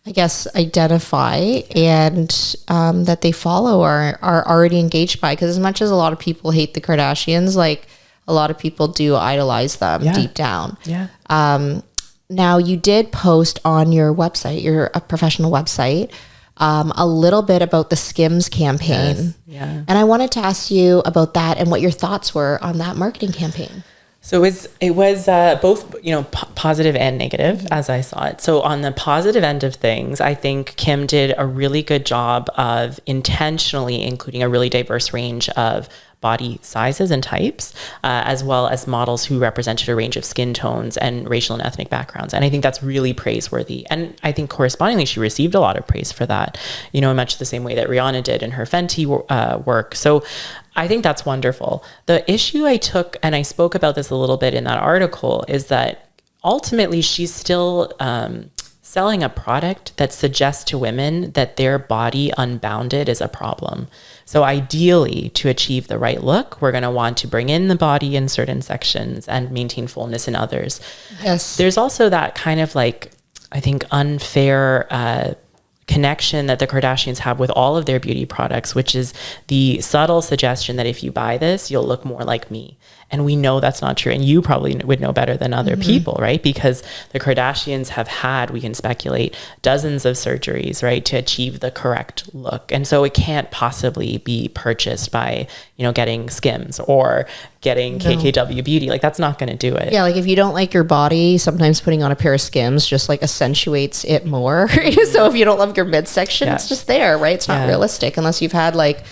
I guess, identify and that they follow or are already engaged by. Because as much as a lot of people hate the Kardashians, like a lot of people do idolize them deep down. Yeah. Now, you did post on your website, your professional website, a little bit about the Skims campaign. Yes. Yeah. And I wanted to ask you about that and what your thoughts were on that marketing campaign. So it was both, positive and negative as I saw it. So on the positive end of things, I think Kim did a really good job of intentionally including a really diverse range of body sizes and types, as well as models who represented a range of skin tones and racial and ethnic backgrounds. And I think that's really praiseworthy. And I think correspondingly, she received a lot of praise for that, in much the same way that Rihanna did in her Fenty work. So I think that's wonderful. The issue I took, and I spoke about this a little bit in that article, is that ultimately she's still selling a product that suggests to women that their body unbounded is a problem. So ideally, to achieve the right look, we're going to want to bring in the body in certain sections and maintain fullness in others. Yes. There's also that kind of like, I think, unfair connection that the Kardashians have with all of their beauty products, which is the subtle suggestion that if you buy this, you'll look more like me. And we know that's not true. And you probably would know better than other people, right? Because the Kardashians have had, we can speculate, dozens of surgeries, right, to achieve the correct look. And so it can't possibly be purchased by, getting Skims or getting KKW Beauty. Like, that's not going to do it. Yeah, like if you don't like your body, sometimes putting on a pair of Skims just like accentuates it more. So if you don't love your midsection, it's just there, right? It's not realistic unless you've had like,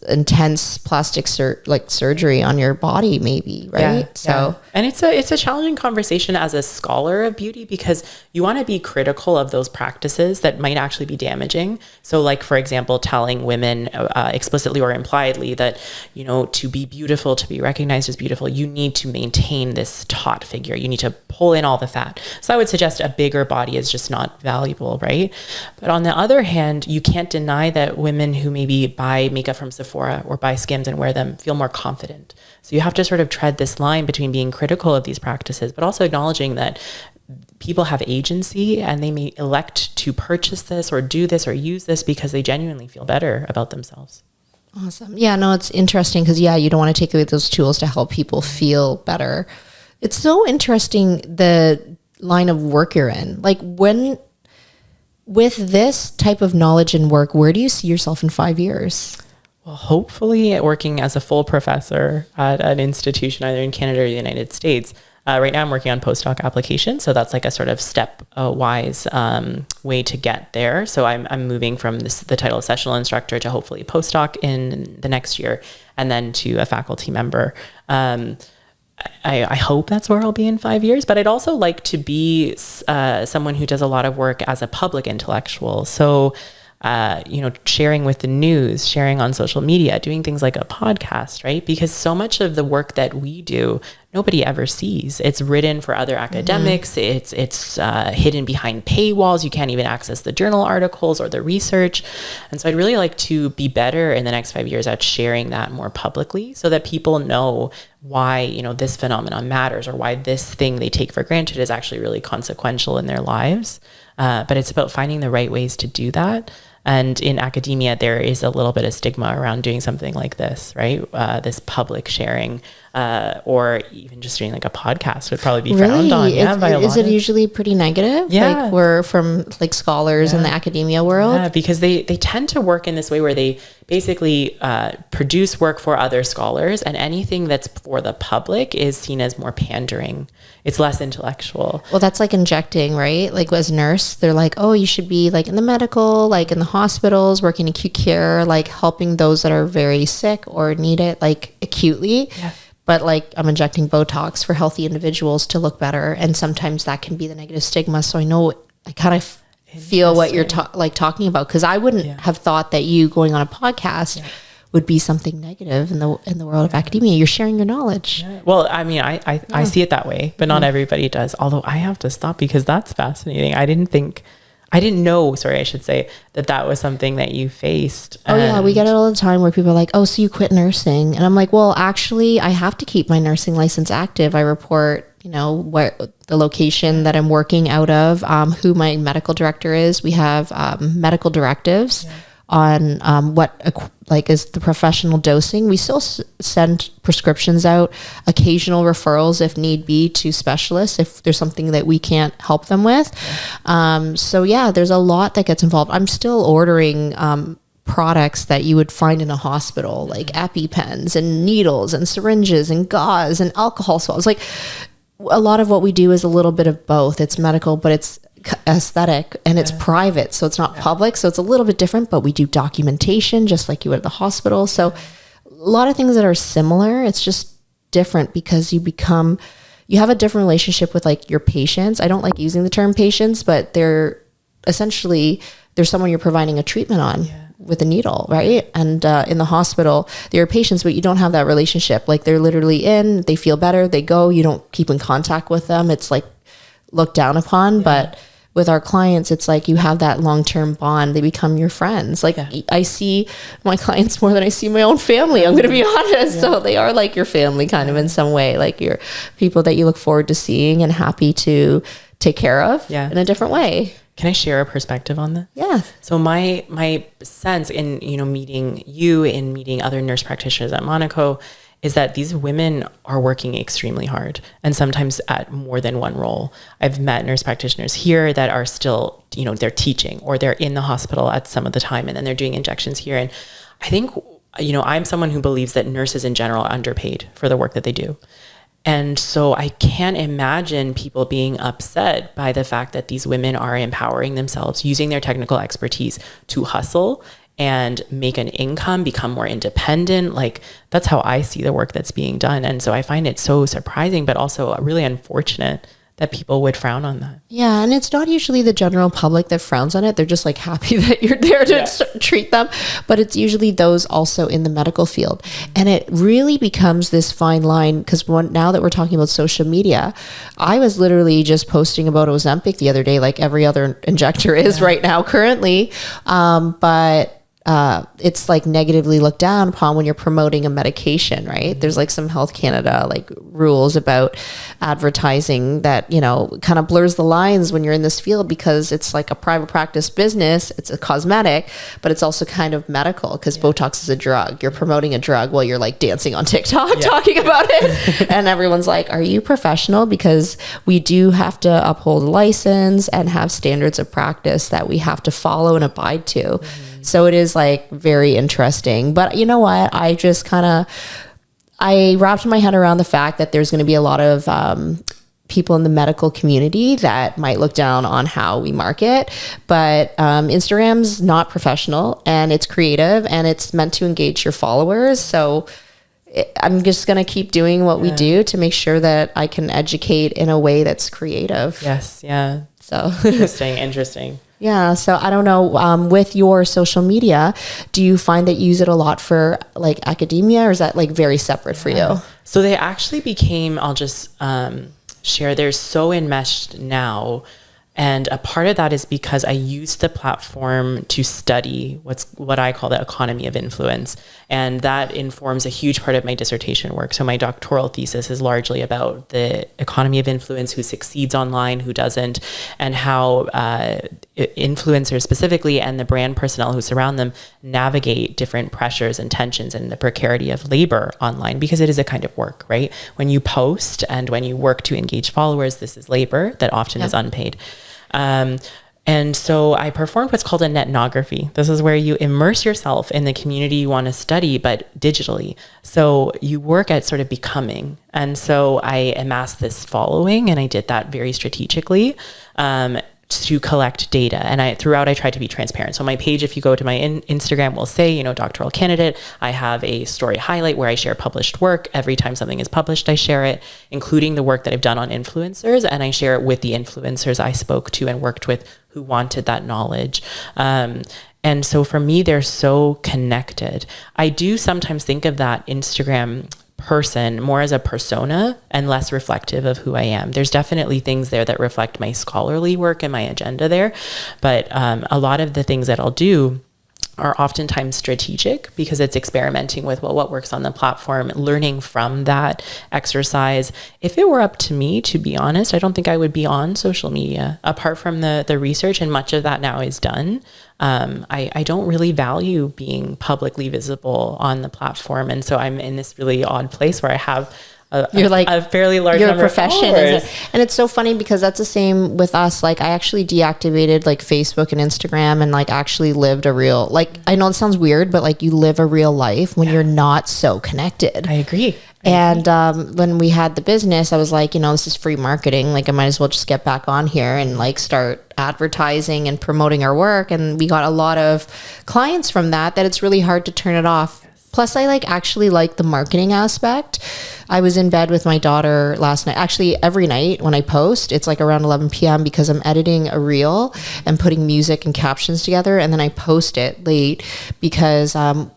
intense plastic surgery on your body, maybe, right? And it's a challenging conversation as a scholar of beauty, because you want to be critical of those practices that might actually be damaging. So like, for example, telling women explicitly or impliedly that, to be beautiful, to be recognized as beautiful, you need to maintain this taut figure. You need to pull in all the fat. So I would suggest a bigger body is just not valuable, right? But on the other hand, you can't deny that women who maybe buy makeup from Sephora or buy Skims and wear them feel more confident. So you have to sort of tread this line between being critical of these practices, but also acknowledging that people have agency and they may elect to purchase this or do this or use this because they genuinely feel better about themselves. Awesome. Yeah, no, it's interesting because, you don't want to take away those tools to help people feel better. It's so interesting, the line of work you're in. Like, with this type of knowledge and work, where do you see yourself in 5 years? Well, hopefully working as a full professor at an institution either in Canada or the United States. Right now I'm working on postdoc application. So that's like a sort of step-wise way to get there. So I'm moving from the title of sessional instructor to hopefully postdoc in the next year, and then to a faculty member. I hope that's where I'll be in 5 years, but I'd also like to be someone who does a lot of work as a public intellectual. So sharing with the news, sharing on social media, doing things like a podcast, right? Because so much of the work that we do, nobody ever sees. It's written for other academics. It's hidden behind paywalls. You can't even access the journal articles or the research. And so I'd really like to be better in the next 5 years at sharing that more publicly, so that people know why, this phenomenon matters, or why this thing they take for granted is actually really consequential in their lives. But it's about finding the right ways to do that. And in academia, there is a little bit of stigma around doing something like this, right? This public sharing, or even just doing like a podcast would probably be frowned on. Yeah, is it usually pretty negative? Yeah. Like we're from like scholars in the academia world? Yeah, because they tend to work in this way where they basically produce work for other scholars, and anything that's for the public is seen as more pandering. It's less intellectual. Well, that's like injecting, right? Like as a nurse, they're like, oh, you should be like in the medical, like in the hospitals, working acute care, like helping those that are very sick or need it like acutely. Yeah. But like I'm injecting Botox for healthy individuals to look better. And sometimes that can be the negative stigma. So I know I kind of feel what you're talking about, because I wouldn't have thought that you going on a podcast would be something negative in the world of academia. You're sharing your knowledge. Yeah. Well, I mean, I see it that way, but not everybody does. Although I have to stop, because that's fascinating. I didn't know, I should say, that was something that you faced. Oh yeah, we get it all the time where people are like, oh, so you quit nursing. And I'm like, well, actually, I have to keep my nursing license active. I report, where the location that I'm working out of, who my medical director is. We have medical directives on what is the professional dosing. We still send prescriptions out, occasional referrals if need be to specialists if there's something that we can't help them with. So there's a lot that gets involved. I'm still ordering products that you would find in a hospital, like EpiPens and needles and syringes and gauze and alcohol swabs. Like a lot of what we do is a little bit of both. It's medical, but it's aesthetic, and it's private, so it's not public, so it's a little bit different. But we do documentation just like you would at the hospital. So a lot of things that are similar. It's just different because you have a different relationship with like your patients. I don't like using the term patients, but they're someone you're providing a treatment on with a needle, right? And in the hospital, they're patients, but you don't have that relationship. Like they're literally they feel better, they go, you don't keep in contact with them. It's like looked down upon, but with our clients, it's like you have that long-term bond. They become your friends. Like I see my clients more than I see my own family. I'm going to be honest. So they are like your family kind of in some way, like your people that you look forward to seeing and happy to take care of in a different way. Can I share a perspective on this? Yeah. So my sense in, meeting you and meeting other nurse practitioners at Monaco is that these women are working extremely hard, and sometimes at more than one role. I've met nurse practitioners here that are still, they're teaching, or they're in the hospital at some of the time, and then they're doing injections here. And I think, I'm someone who believes that nurses in general are underpaid for the work that they do. And so I can't imagine people being upset by the fact that these women are empowering themselves, using their technical expertise to hustle and make an income, become more independent. Like that's how I see the work that's being done. And so I find it so surprising, but also really unfortunate that people would frown on that. Yeah. And it's not usually the general public that frowns on it. They're just like happy that you're there to treat them. But it's usually those also in the medical field. And it really becomes this fine line, because now that we're talking about social media, I was literally just posting about Ozempic the other day, like every other injector is right now currently. But it's like negatively looked down upon when you're promoting a medication, right? There's like some Health Canada like rules about advertising that, kind of blurs the lines when you're in this field, because it's like a private practice business. It's a cosmetic, but it's also kind of medical, because Botox is a drug. You're promoting a drug while you're like dancing on TikTok talking about it. And everyone's like, are you professional? Because we do have to uphold a license and have standards of practice that we have to follow and abide to. So it is like very interesting. But you know what? I just I wrapped my head around the fact that there's going to be a lot of people in the medical community that might look down on how we market, but Instagram's not professional and it's creative and it's meant to engage your followers. So I'm just going to keep doing what we do to make sure that I can educate in a way that's creative. Yes. Yeah. So Interesting. Yeah. So I don't know, with your social media, do you find that you use it a lot for like academia, or is that like very separate for you? So they actually became, I'll just share, they're so enmeshed now. And a part of that is because I used the platform to study what I call the economy of influence. And that informs a huge part of my dissertation work. So my doctoral thesis is largely about the economy of influence, who succeeds online, who doesn't, and how influencers specifically and the brand personnel who surround them navigate different pressures and tensions and the precarity of labor online, because it is a kind of work, right? When you post and when you work to engage followers, this is labor that often is unpaid. And so I performed what's called a netnography. This is where you immerse yourself in the community you want to study, but digitally. So you work at sort of becoming. And so I amassed this following, and I did that very strategically, to collect data. And I tried to be transparent. So my page, if you go to my Instagram, will say, doctoral candidate. I have a story highlight where I share published work. Every time something is published, I share it, including the work that I've done on influencers. And I share it with the influencers I spoke to and worked with who wanted that knowledge. And so for me, they're so connected. I do sometimes think of that Instagram person more as a persona and less reflective of who I am. There's definitely things there that reflect my scholarly work and my agenda there. But a lot of the things that I'll do are oftentimes strategic, because it's experimenting with, what works on the platform, learning from that exercise. If it were up to me, to be honest, I don't think I would be on social media apart from the research, and much of that now is done. I don't really value being publicly visible on the platform. And so I'm in this really odd place where I have a fairly large number of followers. And it's so funny because that's the same with us. Like I actually deactivated like Facebook and Instagram and like actually lived a real, like, I know it sounds weird, but like you live a real life when you're not so connected. I agree. And when we had the business, I was like, this is free marketing. Like I might as well just get back on here and like start advertising and promoting our work. And we got a lot of clients from that it's really hard to turn it off. Plus I actually like the marketing aspect. I was in bed with my daughter last night. Actually, every night when I post, it's like around 11 p.m. because I'm editing a reel and putting music and captions together. And then I post it late because I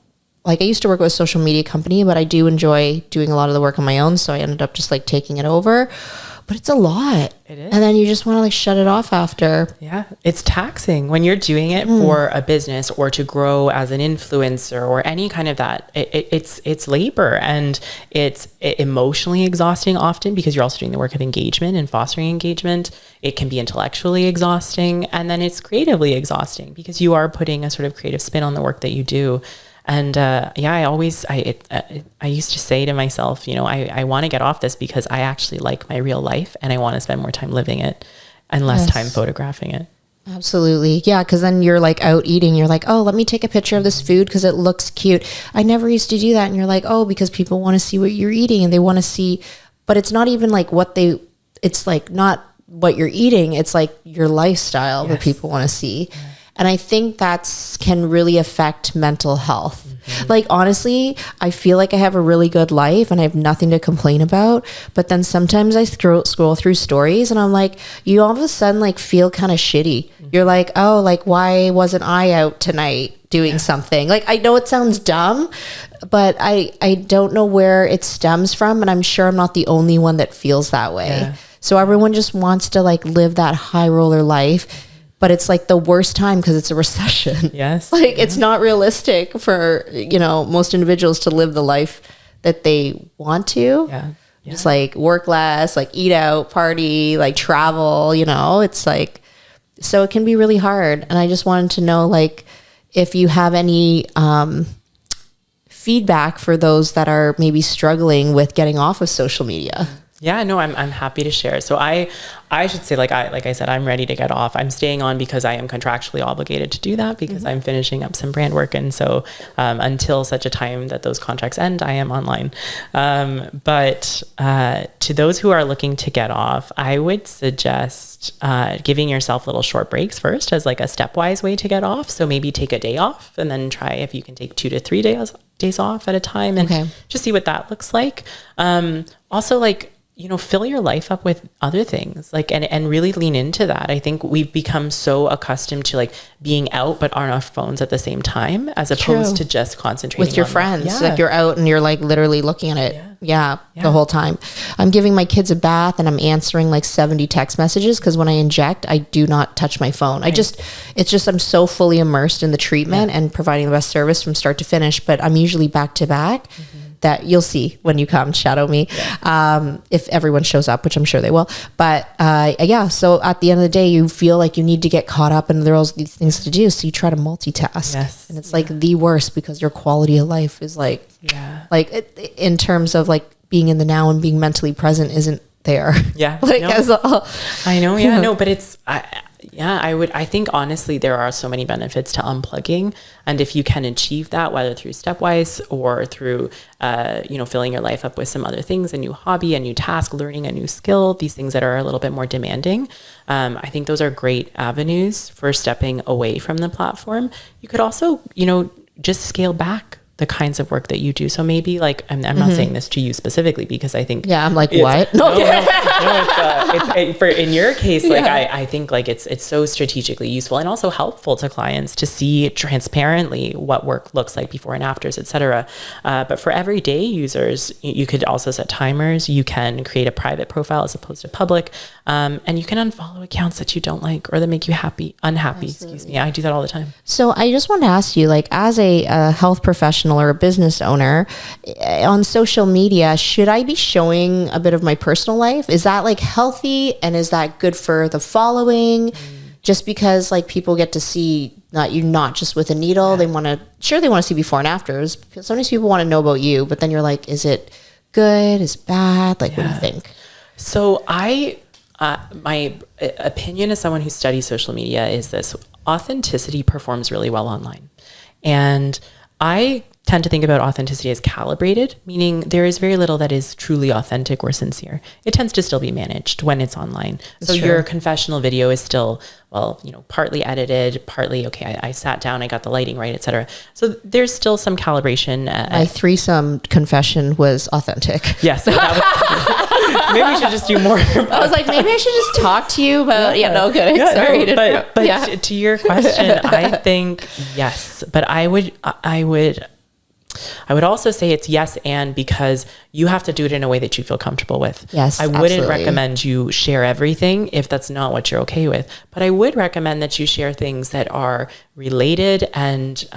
used to work with a social media company, but I do enjoy doing a lot of the work on my own. So I ended up just taking it over. But it's a lot. It is. And then you just want to shut it off after. Yeah. It's taxing when you're doing it for a business or to grow as an influencer or any kind of that. It's labor, and it's emotionally exhausting often because you're also doing the work of engagement and fostering engagement. It can be intellectually exhausting, and then it's creatively exhausting because you are putting a sort of creative spin on the work that you do. And I used to say to myself, I want to get off this because I actually like my real life and I want to spend more time living it and less time photographing it. Absolutely. Yeah. Because then you're out eating. You're like, oh, let me take a picture of this food because it looks cute. I never used to do that. And you're like, oh, because people want to see what you're eating and they want to see, but it's not even it's not what you're eating. It's your lifestyle that people want to see. Yeah. And I think can really affect mental health. Mm-hmm. Honestly, I feel like I have a really good life and I have nothing to complain about. But then sometimes I scroll through stories and I'm like, you all of a sudden feel kind of shitty. Mm-hmm. You're like, oh, why wasn't I out tonight doing something? I know it sounds dumb, but I don't know where it stems from. And I'm sure I'm not the only one that feels that way. Yeah. So everyone just wants to live that high roller life. But it's the worst time because it's a recession. Yes. It's not realistic for, most individuals to live the life that they want to. Yeah. Just work less, eat out, party, travel, it's so it can be really hard. And I just wanted to know, if you have any feedback for those that are maybe struggling with getting off of social media. Yeah, no, I'm happy to share. So I should say, like I said, I'm ready to get off. I'm staying on because I am contractually obligated to do that because I'm finishing up some brand work. And so until such a time that those contracts end, I am online. But to those who are looking to get off, I would suggest giving yourself little short breaks first as like a stepwise way to get off. So maybe take a day off and then try if you can take 2 to 3 days off at a time and just see what that looks like. Also, like, you know, fill your life up with other things, like, and really lean into that. I think we've become so accustomed to like being out, but on our phones at the same time, as opposed to just concentrating with your on friends. Like you're out and you're like literally looking at it. Yeah, the whole time. I'm giving my kids a bath and I'm answering like 70 text messages because when I inject, I do not touch my phone. It's just I'm so fully immersed in the treatment and providing the best service from start to finish, but I'm usually back to back. That you'll see when you come shadow me, if everyone shows up, which I'm sure they will. But so at the end of the day, you feel like you need to get caught up and there are all these things to do. So you try to multitask and it's like the worst because your quality of life is like, in terms of like being in the now and being mentally present isn't there. Yeah. Like as all. I know. Yeah, no, but it's, I think honestly, there are so many benefits to unplugging. And if you can achieve that, whether through stepwise or through, filling your life up with some other things, a new hobby, a new task, learning a new skill, these things that are a little bit more demanding. I think those are great avenues for stepping away from the platform. You could also, just scale back the kinds of work that you do. So maybe like, I'm not saying this to you specifically because I think, I'm like, what? For in your case, like I think like it's so strategically useful and also helpful to clients to see transparently what work looks like before and afters, etc. But for everyday users, you could also set timers. You can create a private profile as opposed to public, and you can unfollow accounts that you don't like or that make you unhappy. Excuse me. I do that all the time. So I just want to ask you, like, as a health professional or a business owner on social media, should I be showing a bit of my personal life? Is that like healthy and is that good for the following? Just because like people get to see that you're not just with a needle, they want to see before and afters because sometimes people want to know about you, but then you're like, is it good? Is it bad? Like, what do you think? So my opinion as someone who studies social media is this: authenticity performs really well online. And I tend to think about authenticity as calibrated, meaning there is very little that is truly authentic or sincere. It tends to still be managed when it's online. So your confessional video is still, partly edited, partly, I sat down, I got the lighting right, etc. So there's still some calibration. My threesome confession was authentic. Yes. Maybe we should just do more. I was like, maybe I should just talk to you about, kidding. Yeah, sorry. No, but to your question, I think yes, but I would also say it's yes, and because you have to do it in a way that you feel comfortable with. Yes, I wouldn't recommend you share everything if that's not what you're okay with. But I would recommend that you share things that are related and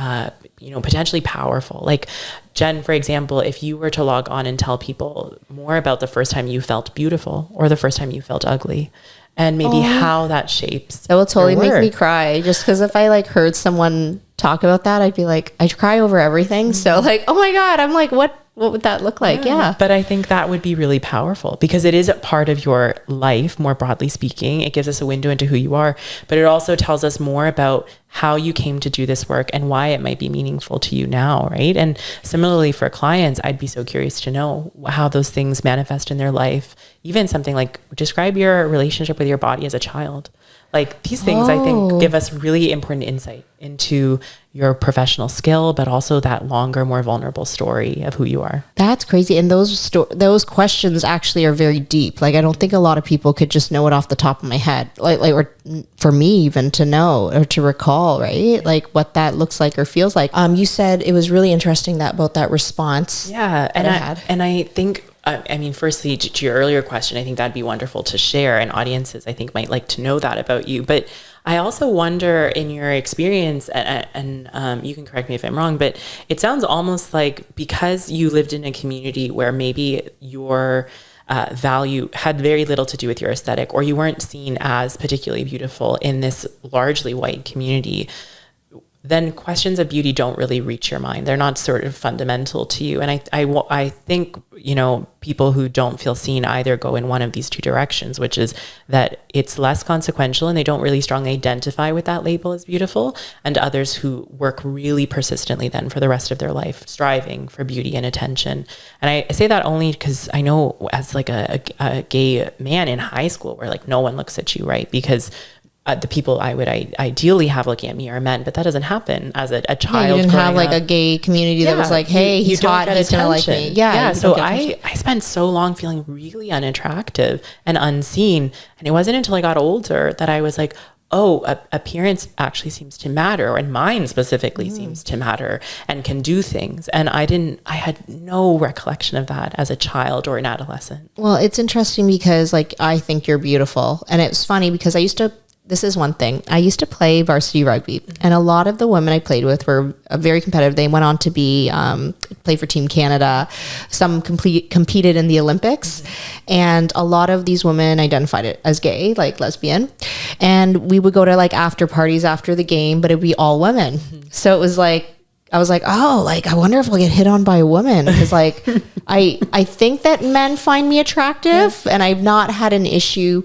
potentially powerful. Like Jen, for example, if you were to log on and tell people more about the first time you felt beautiful or the first time you felt ugly, and maybe how that shapes. That will totally make me cry. Just because if I like heard someone talk about that, I'd be like, I cry over everything. So like, oh my God, I'm like, what would that look like? Yeah. But I think that would be really powerful because it is a part of your life, more broadly speaking. It gives us a window into who you are, but it also tells us more about how you came to do this work and why it might be meaningful to you now, right? And similarly for clients, I'd be so curious to know how those things manifest in their life. Even something like describe your relationship with your body as a child. Like these things, I think, give us really important insight into your professional skill, but also that longer, more vulnerable story of who you are. That's crazy. And those questions actually are very deep. Like, I don't think a lot of people could just know it off the top of my head. Like, or for me even to know or to recall, right? Like what that looks like or feels like. You said it was really interesting about that response. Yeah. And I think, firstly, to your earlier question, I think that'd be wonderful to share, and audiences, I think, might like to know that about you. But I also wonder, in your experience, and you can correct me if I'm wrong, but it sounds almost like because you lived in a community where maybe your value had very little to do with your aesthetic, or you weren't seen as particularly beautiful in this largely white community, then questions of beauty don't really reach your mind. They're not sort of fundamental to you. And I think, you know, people who don't feel seen either go in one of these two directions, which is that it's less consequential and they don't really strongly identify with that label as beautiful, and others who work really persistently then for the rest of their life, striving for beauty and attention. And I say that only because I know as like a gay man in high school where like no one looks at you, right? Because the people I would ideally have looking at me are men, but that doesn't happen as a child. You didn't have like up. a gay community that was like, hey, he's don't hot, get he's gonna like me. attention. Yeah. So I spent so long feeling really unattractive and unseen. And it wasn't until I got older that I was like, oh, appearance actually seems to matter, and mine specifically seems to matter and can do things. And I had no recollection of that as a child or an adolescent. Well, it's interesting because like, I think you're beautiful. And it's funny because this is one thing. I used to play varsity rugby, and a lot of the women I played with were very competitive. They went on to play for Team Canada. Some competed in the Olympics, and a lot of these women identified it as gay, like lesbian. And we would go to like after parties after the game, but it'd be all women. So it was like, I was like, oh, like, I wonder if I'll get hit on by a woman. Because like, I think that men find me attractive, and I've not had an issue.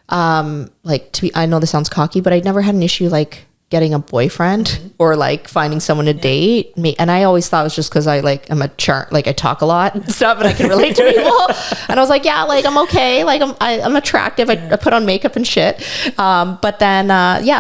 I know this sounds cocky, but I never had an issue like getting a boyfriend or like finding someone to date me. And I always thought it was just because I like am I talk a lot and stuff, and I can relate to people. And I was like, yeah, like I'm okay, like I'm attractive. I put on makeup and shit. But then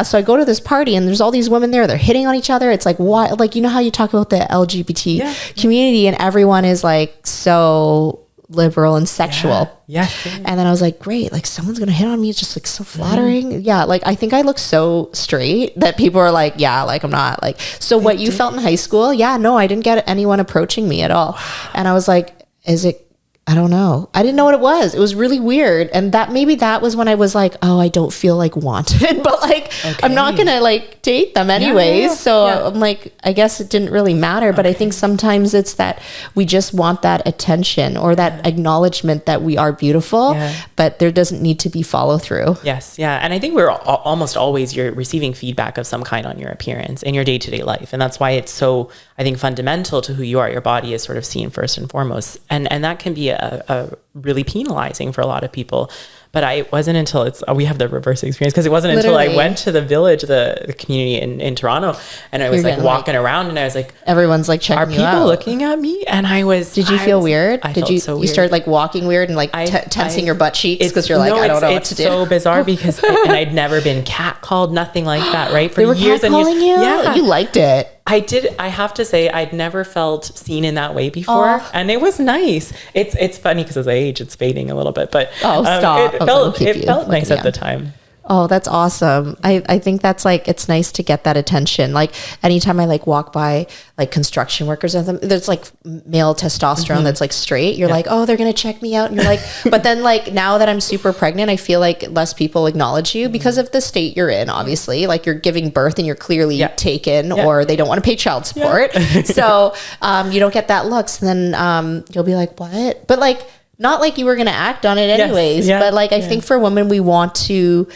so I go to this party and there's all these women there. They're hitting on each other. It's like, why? Like, you know how you talk about the LGBT community, and everyone is like so liberal and sexual. Yeah. And then I was like, great, like someone's gonna hit on me. It's just like so flattering. Yeah, like I think I look so straight that people are like, yeah, like I'm not like. So what you felt in high school? Yeah, no, I didn't get anyone approaching me at all. And I was like, is it? I don't know. I didn't know what it was. It was really weird. And that was when I was like, oh, I don't feel like wanted, but like, I'm not going to like date them anyways. So I'm like, I guess it didn't really matter. But I think sometimes it's that we just want that attention or that acknowledgement that we are beautiful, but there doesn't need to be follow through. Yes. Yeah. And I think we're almost always, you're receiving feedback of some kind on your appearance in your day-to-day life. And that's why it's so, I think, fundamental to who you are. Your body is sort of seen first and foremost. And that can be a really penalizing for a lot of people. But it wasn't until we have the reverse experience, because it wasn't until I went to the village, the community in Toronto, and I was like walking around, and I was like, everyone's like checking you out. Are people looking at me? And I was. Did you feel weird? I felt so weird. You started like walking weird and like tensing your butt cheeks because you're like, I don't know what to do. It's so bizarre because and I'd never been catcalled, nothing like that, right? For they were years and years. You? Yeah, you liked it. I did. I have to say, I'd never felt seen in that way before, and it was nice. It's funny because as I age, it's fading a little bit, but stop. It felt nice at the time. Oh, that's awesome. I think that's like, it's nice to get that attention. Like anytime I like walk by like construction workers and them, there's like male testosterone that's like straight. You're like, oh, they're going to check me out. And you're like, but then like now that I'm super pregnant, I feel like less people acknowledge you because of the state you're in, obviously. Like you're giving birth and you're clearly taken or they don't want to pay child support. So you don't get that looks. And then you'll be like, what? But like, not like you were going to act on it anyways. But like, I think for women, we want to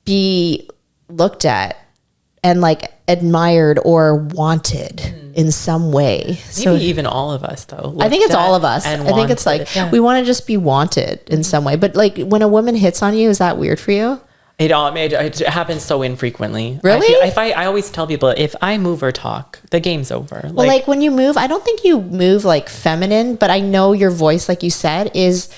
be looked at and like admired or wanted in some way. Maybe so even all of us though. I think it's all of us. I think it's like we want to just be wanted in some way. But like when a woman hits on you, is that weird for you? It happens so infrequently. Really? I always tell people, if I move or talk, the game's over. Well, like when you move, I don't think you move like feminine, but I know your voice, like you said, is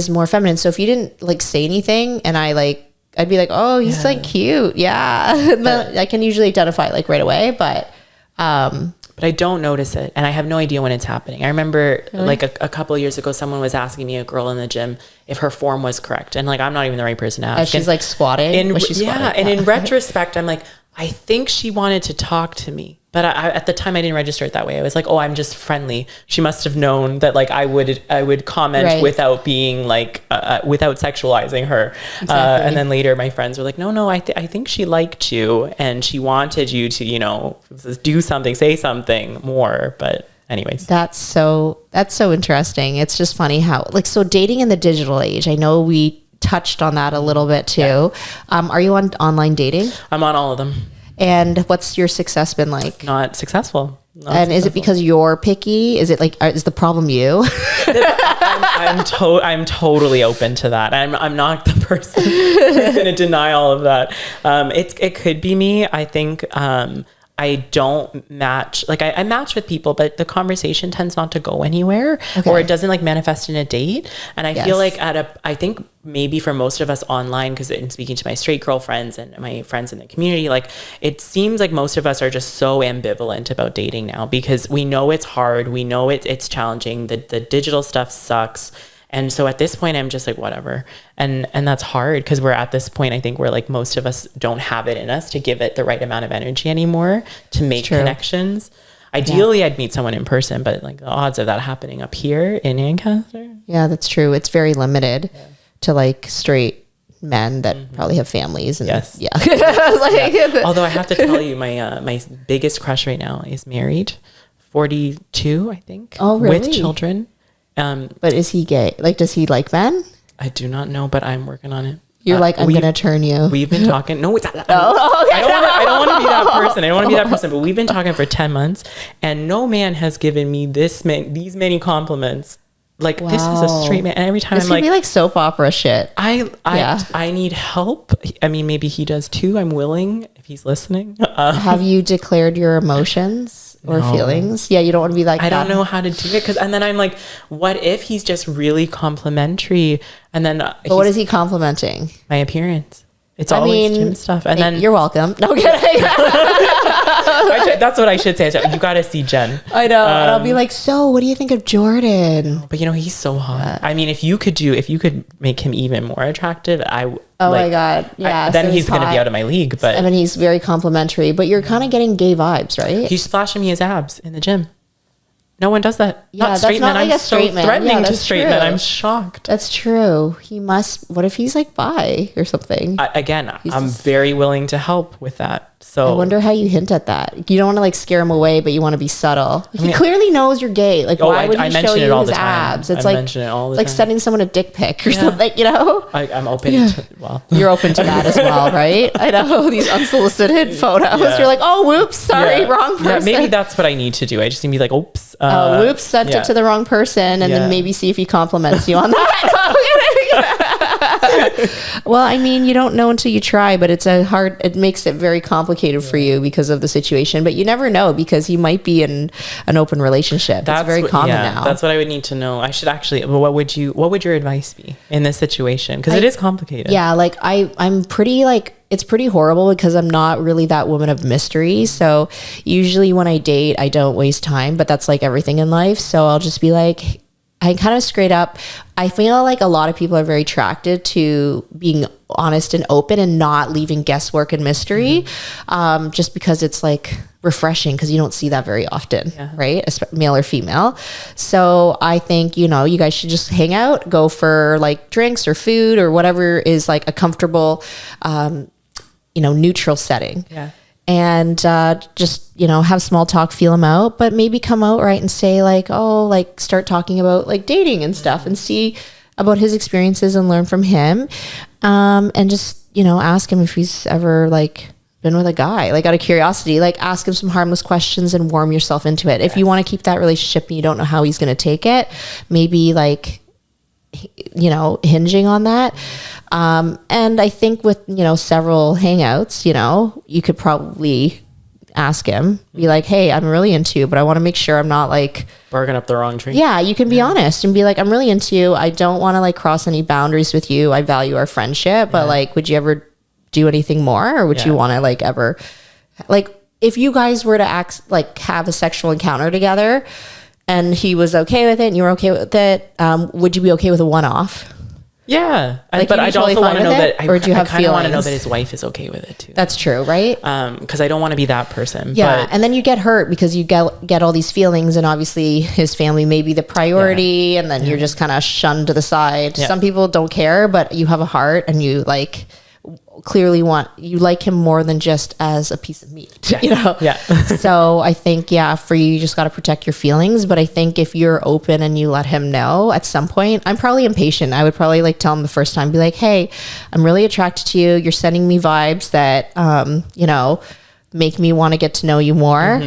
more feminine. So if you didn't like say anything and I'd be like, oh, he's like cute. Yeah. I can usually identify it like right away, but I don't notice it. And I have no idea when it's happening. I remember like a couple of years ago, someone was asking me, a girl in the gym, if her form was correct. And like, I'm not even the right person to ask. She's like squatting. And in retrospect, I'm like, I think she wanted to talk to me. But at the time I didn't register it that way. I was like, oh, I'm just friendly. She must have known that like I would comment without being like, without sexualizing her. Exactly. And then later my friends were like, no, I think she liked you and she wanted you to, do something, say something more. But anyways. That's so interesting. It's just funny how so dating in the digital age, I know we touched on that a little bit too. Yeah. Are you on online dating? I'm on all of them. And what's your success been like? Not successful. And is it because you're picky? Is it like, is the problem you? I'm totally open to that. I'm not the person who's going to deny all of that. It could be me. I think I don't match, like I match with people, but the conversation tends not to go anywhere, or it doesn't like manifest in a date. And I feel like I think maybe for most of us online, because in speaking to my straight girlfriends and my friends in the community, like it seems like most of us are just so ambivalent about dating now, because we know it's hard. We know it's challenging. The digital stuff sucks. And so at this point, I'm just like, whatever. And that's hard, because we're at this point, I think, where like most of us don't have it in us to give it the right amount of energy anymore to make connections. Ideally, I'd meet someone in person, but like the odds of that happening up here in Ancaster. Yeah, that's true. It's very limited to like straight men that probably have families. And yeah. Although I have to tell you, my biggest crush right now is married, 42, I think. Oh, really? With children. But is he gay? Like, does he like men? I do not know, but I'm working on it. You're like, I'm going to turn you. We've been talking. No, it's, I don't want to be that person. I don't want to be that person, but we've been talking for 10 months and no man has given me these many compliments. Like, this is a straight man. And every time I'm like, be like soap opera shit. I need help. I mean, maybe he does too. I'm willing if he's listening. Have you declared your emotions or feelings? Yeah, you don't want to be like, I don't know how to do it, and then I'm like, what if he's just really complimentary, and then but what is he complimenting? My appearance. It's always gym stuff. And then you're welcome. No kidding. That's what I should say. You got to see Jen. I know. And I'll be like, so what do you think of Jordan? But he's so hot. I mean, if you could make him even more attractive, my God. Yeah. Then he's going to be out of my league. But I mean, he's very complimentary, but you're kind of getting gay vibes, right? He's flashing me his abs in the gym. No one does that. Yeah, not straight men. Like I'm so threatening to straight men. I'm shocked. That's true. He must. What if he's like bi or something? I'm very willing to help with that. So I wonder how you hint at that. You don't want to like scare him away, but you want to be subtle. He clearly knows you're gay. Like, why would he show you his abs? It's like sending someone a dick pic or something. I'm open to. Well, you're open to that as well, right? I know these unsolicited photos. Yeah. You're like, oh, whoops, sorry, wrong person. Yeah, maybe that's what I need to do. I just need to be like, oops. Whoops, sent it to the wrong person, and then maybe see if he compliments you on that. Well, I mean, you don't know until you try, but it makes it very complicated for you because of the situation, but you never know, because he might be in an open relationship. That's very common now. That's what I would need to know. I should actually, what would your advice be in this situation? Because it is complicated. Yeah. Like I'm pretty it's pretty horrible because I'm not really that woman of mystery. So usually when I date, I don't waste time, but that's like everything in life. So I'll just be like, I kind of straight up, I feel like a lot of people are very attracted to being honest and open and not leaving guesswork and mystery, just because it's like refreshing, because you don't see that very often, right? Male or female. So I think, you guys should just hang out, go for like drinks or food or whatever is like a comfortable, neutral setting. Yeah. And just, have small talk, feel him out, but maybe come out right and say like, start talking about like dating and stuff and see about his experiences and learn from him. And just, ask him if he's ever like been with a guy, like out of curiosity, like ask him some harmless questions and warm yourself into it. If you want to keep that relationship and you don't know how he's going to take it, maybe like, hinging on that. And I think with, several hangouts, you could probably ask him, be like, hey, I'm really into you, but I want to make sure I'm not like barking up the wrong tree. Yeah. You can be honest and be like, I'm really into you. I don't want to like cross any boundaries with you. I value our friendship, but like, would you ever do anything more? Or would you want to like ever, like if you guys were to have a sexual encounter together and he was okay with it and you were okay with it, would you be okay with a one-off? Yeah, like, but I also want to know that or do you have I kind of want to know that his wife is okay with it too. That's true, right? Because I don't want to be that person. Yeah, and then you get hurt because you get all these feelings, and obviously his family may be the priority, and then you're just kind of shunned to the side. Some people don't care, but you have a heart, and you like clearly you like him more than just as a piece of meat, So I think, for you just got to protect your feelings. But I think if you're open and you let him know at some point, I'm probably impatient. I would probably like tell him the first time, be like, hey, I'm really attracted to you. You're sending me vibes that, make me want to get to know you more.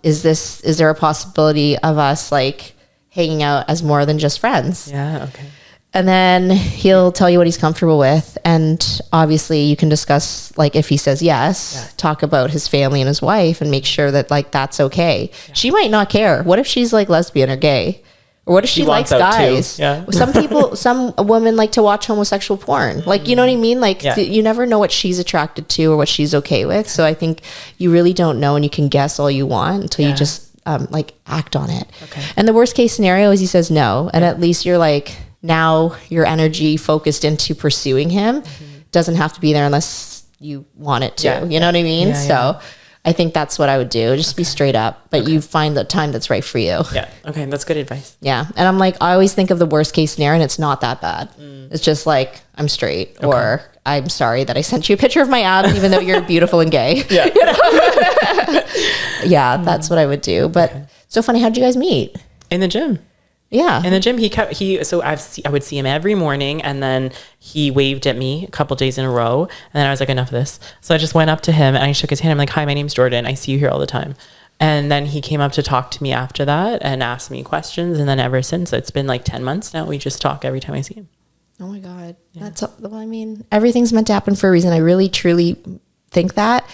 Is there a possibility of us like hanging out as more than just friends? Yeah. Okay. And then he'll tell you what he's comfortable with. And obviously you can discuss, like, if he says yes, talk about his family and his wife and make sure that like, that's okay. Yeah. She might not care. What if she's like lesbian or gay? Or what if she likes guys? Yeah. Some women like to watch homosexual porn. Like, you know what I mean? Like you never know what she's attracted to or what she's okay with. So I think you really don't know, and you can guess all you want until you just like act on it. Okay. And the worst case scenario is he says no. And at least you're like, now your energy focused into pursuing him doesn't have to be there unless you want it to. Yeah. You know what I mean? Yeah, so I think that's what I would do. Just be straight up, but you find the time that's right for you. Yeah. Okay. That's good advice. Yeah. And I'm like, I always think of the worst case scenario, and it's not that bad. It's just like, I'm straight, or I'm sorry that I sent you a picture of my abs, even though you're beautiful and gay. Yeah. You know? Yeah. That's what I would do. But so funny. How'd you guys meet? In the gym. Yeah. In the gym, I would see him every morning, and then he waved at me a couple days in a row, and then I was like, enough of this. So I just went up to him and I shook his hand. I'm like, hi, my name's Jordan. I see you here all the time. And then he came up to talk to me after that and asked me questions. And then ever since, it's been like 10 months now. We just talk every time I see him. Oh my God. Yeah. I mean, everything's meant to happen for a reason. I really, truly think that.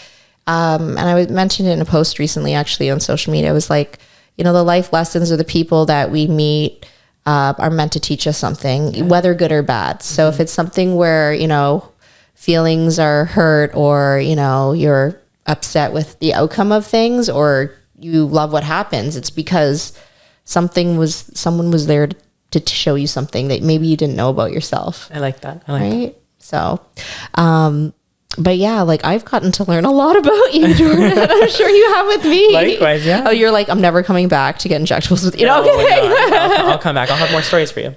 And I mentioned it in a post recently, actually, on social media. I was like, you know, the life lessons or the people that we meet are meant to teach us something, whether good or bad. So if it's something where, you know, feelings are hurt, or, you know, you're upset with the outcome of things, or you love what happens, it's because someone was there to show you something that maybe you didn't know about yourself. I like that. I like that. So, but yeah, like, I've gotten to learn a lot about you, Jordan. I'm sure you have with me. Likewise, yeah. Oh, you're like, I'm never coming back to get injectables with you. No, I'll come back. I'll have more stories for you.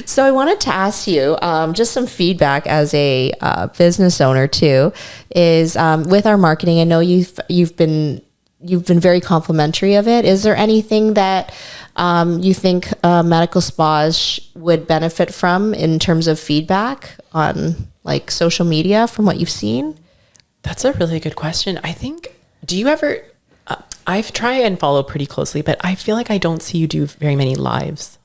So I wanted to ask you just some feedback as a business owner too, is with our marketing. I know you've been very complimentary of it. Is there anything that you think medical spas would benefit from in terms of feedback on like social media from what you've seen? That's a really good question. I think, do you ever, I've tried and follow pretty closely, but I feel like I don't see you do very many lives.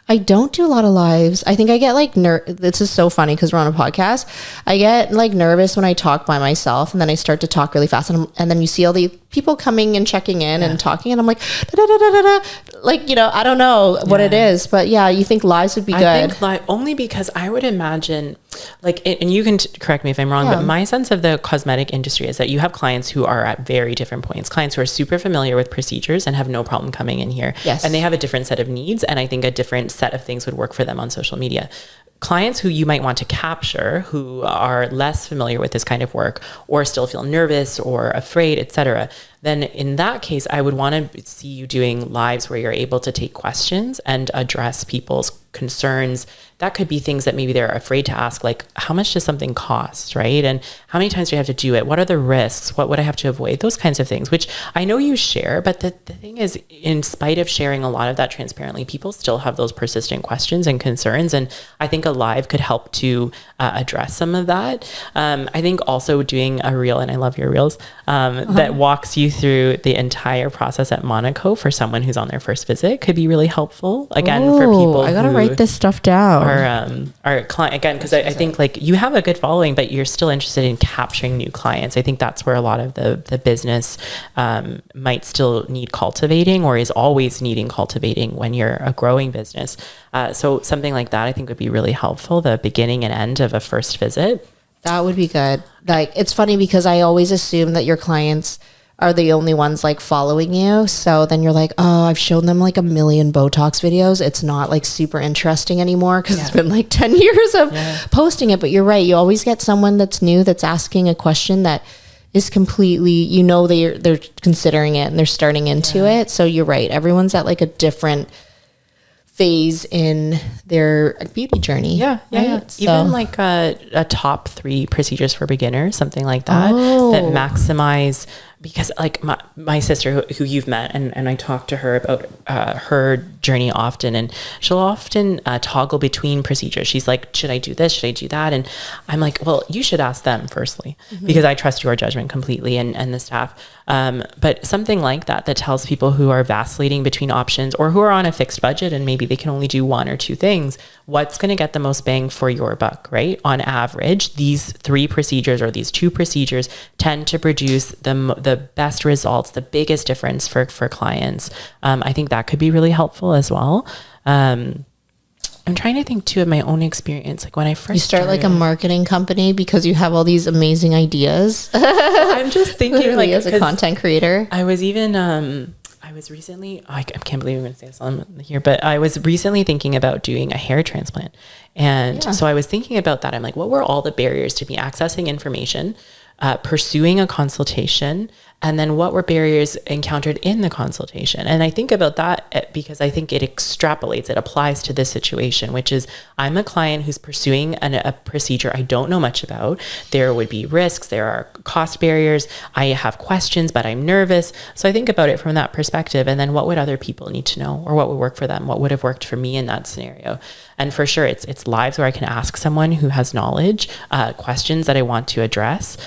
I don't do a lot of lives. I think I get like, this is so funny because we're on a podcast. I get like nervous when I talk by myself, and then I start to talk really fast, and then you see all the people coming and checking in and talking, and I'm like, da, da, da, da, da. Like, you know, I don't know what it is, but yeah, you think lives would be good? I think live, only because I would imagine, like, and you can correct me if I'm wrong, but my sense of the cosmetic industry is that you have clients who are at very different points, clients who are super familiar with procedures and have no problem coming in here. Yes. And they have a different set of needs, and I think a different set of things would work for them on social media. Clients who you might want to capture, who are less familiar with this kind of work, or still feel nervous or afraid, etc., then in that case, I would want to see you doing lives where you're able to take questions and address people's concerns. That could be things that maybe they're afraid to ask, like, how much does something cost, right? And how many times do you have to do it? What are the risks? What would I have to avoid? Those kinds of things, which I know you share, but the thing is, in spite of sharing a lot of that transparently, people still have those persistent questions and concerns. And I think a live could help to address some of that. I think also doing a reel, and I love your reels, that walks you through the entire process at Monaco for someone who's on their first visit could be really helpful. Again, for people I gotta write this stuff down. Our client, again, because I think like you have a good following, but you're still interested in capturing new clients. I think that's where a lot of the business might still need cultivating, or is always needing cultivating when you're a growing business. So something like that I think would be really helpful, the beginning and end of a first visit. That would be good. Like, it's funny because I always assume that your clients are the only ones like following you. So then you're like, oh, I've shown them like a million Botox videos. It's not like super interesting anymore because it's been like 10 years of posting it. But you're right. You always get someone that's new, that's asking a question that is completely, you know, they're considering it and they're starting into it. So you're right. Everyone's at like a different phase in their beauty journey. Right? So, even like a top 3 procedures for beginners, something like that, that maximize, because like my sister who you've met, and I talked to her about her journey often, and she'll often toggle between procedures. She's like, should I do this? Should I do that? And I'm like, well, you should ask them firstly, because I trust your judgment completely, and the staff. But something like that tells people who are vacillating between options, or who are on a fixed budget and maybe they can only do one or two things, what's going to get the most bang for your buck, right? On average, these 3 procedures or these 2 procedures tend to produce the best results, the biggest difference for clients. I think that could be really helpful as well. I'm trying to think too of my own experience. Like when I first start like a marketing company because you have all these amazing ideas. I'm just thinking like as a content creator. I was even, I was recently, I can't believe I'm going to say this on here, but I was recently thinking about doing a hair transplant. And so I was thinking about that. I'm like, what were all the barriers to me accessing information, pursuing a consultation, and then what were barriers encountered in the consultation? And I think about that because I think it extrapolates, it applies to this situation, which is I'm a client who's pursuing a procedure I don't know much about. There would be risks, there are cost barriers, I have questions, but I'm nervous. So I think about it from that perspective. And then what would other people need to know, or what would work for them? What would have worked for me in that scenario? And for sure, it's lives where I can ask someone who has knowledge, questions that I want to address.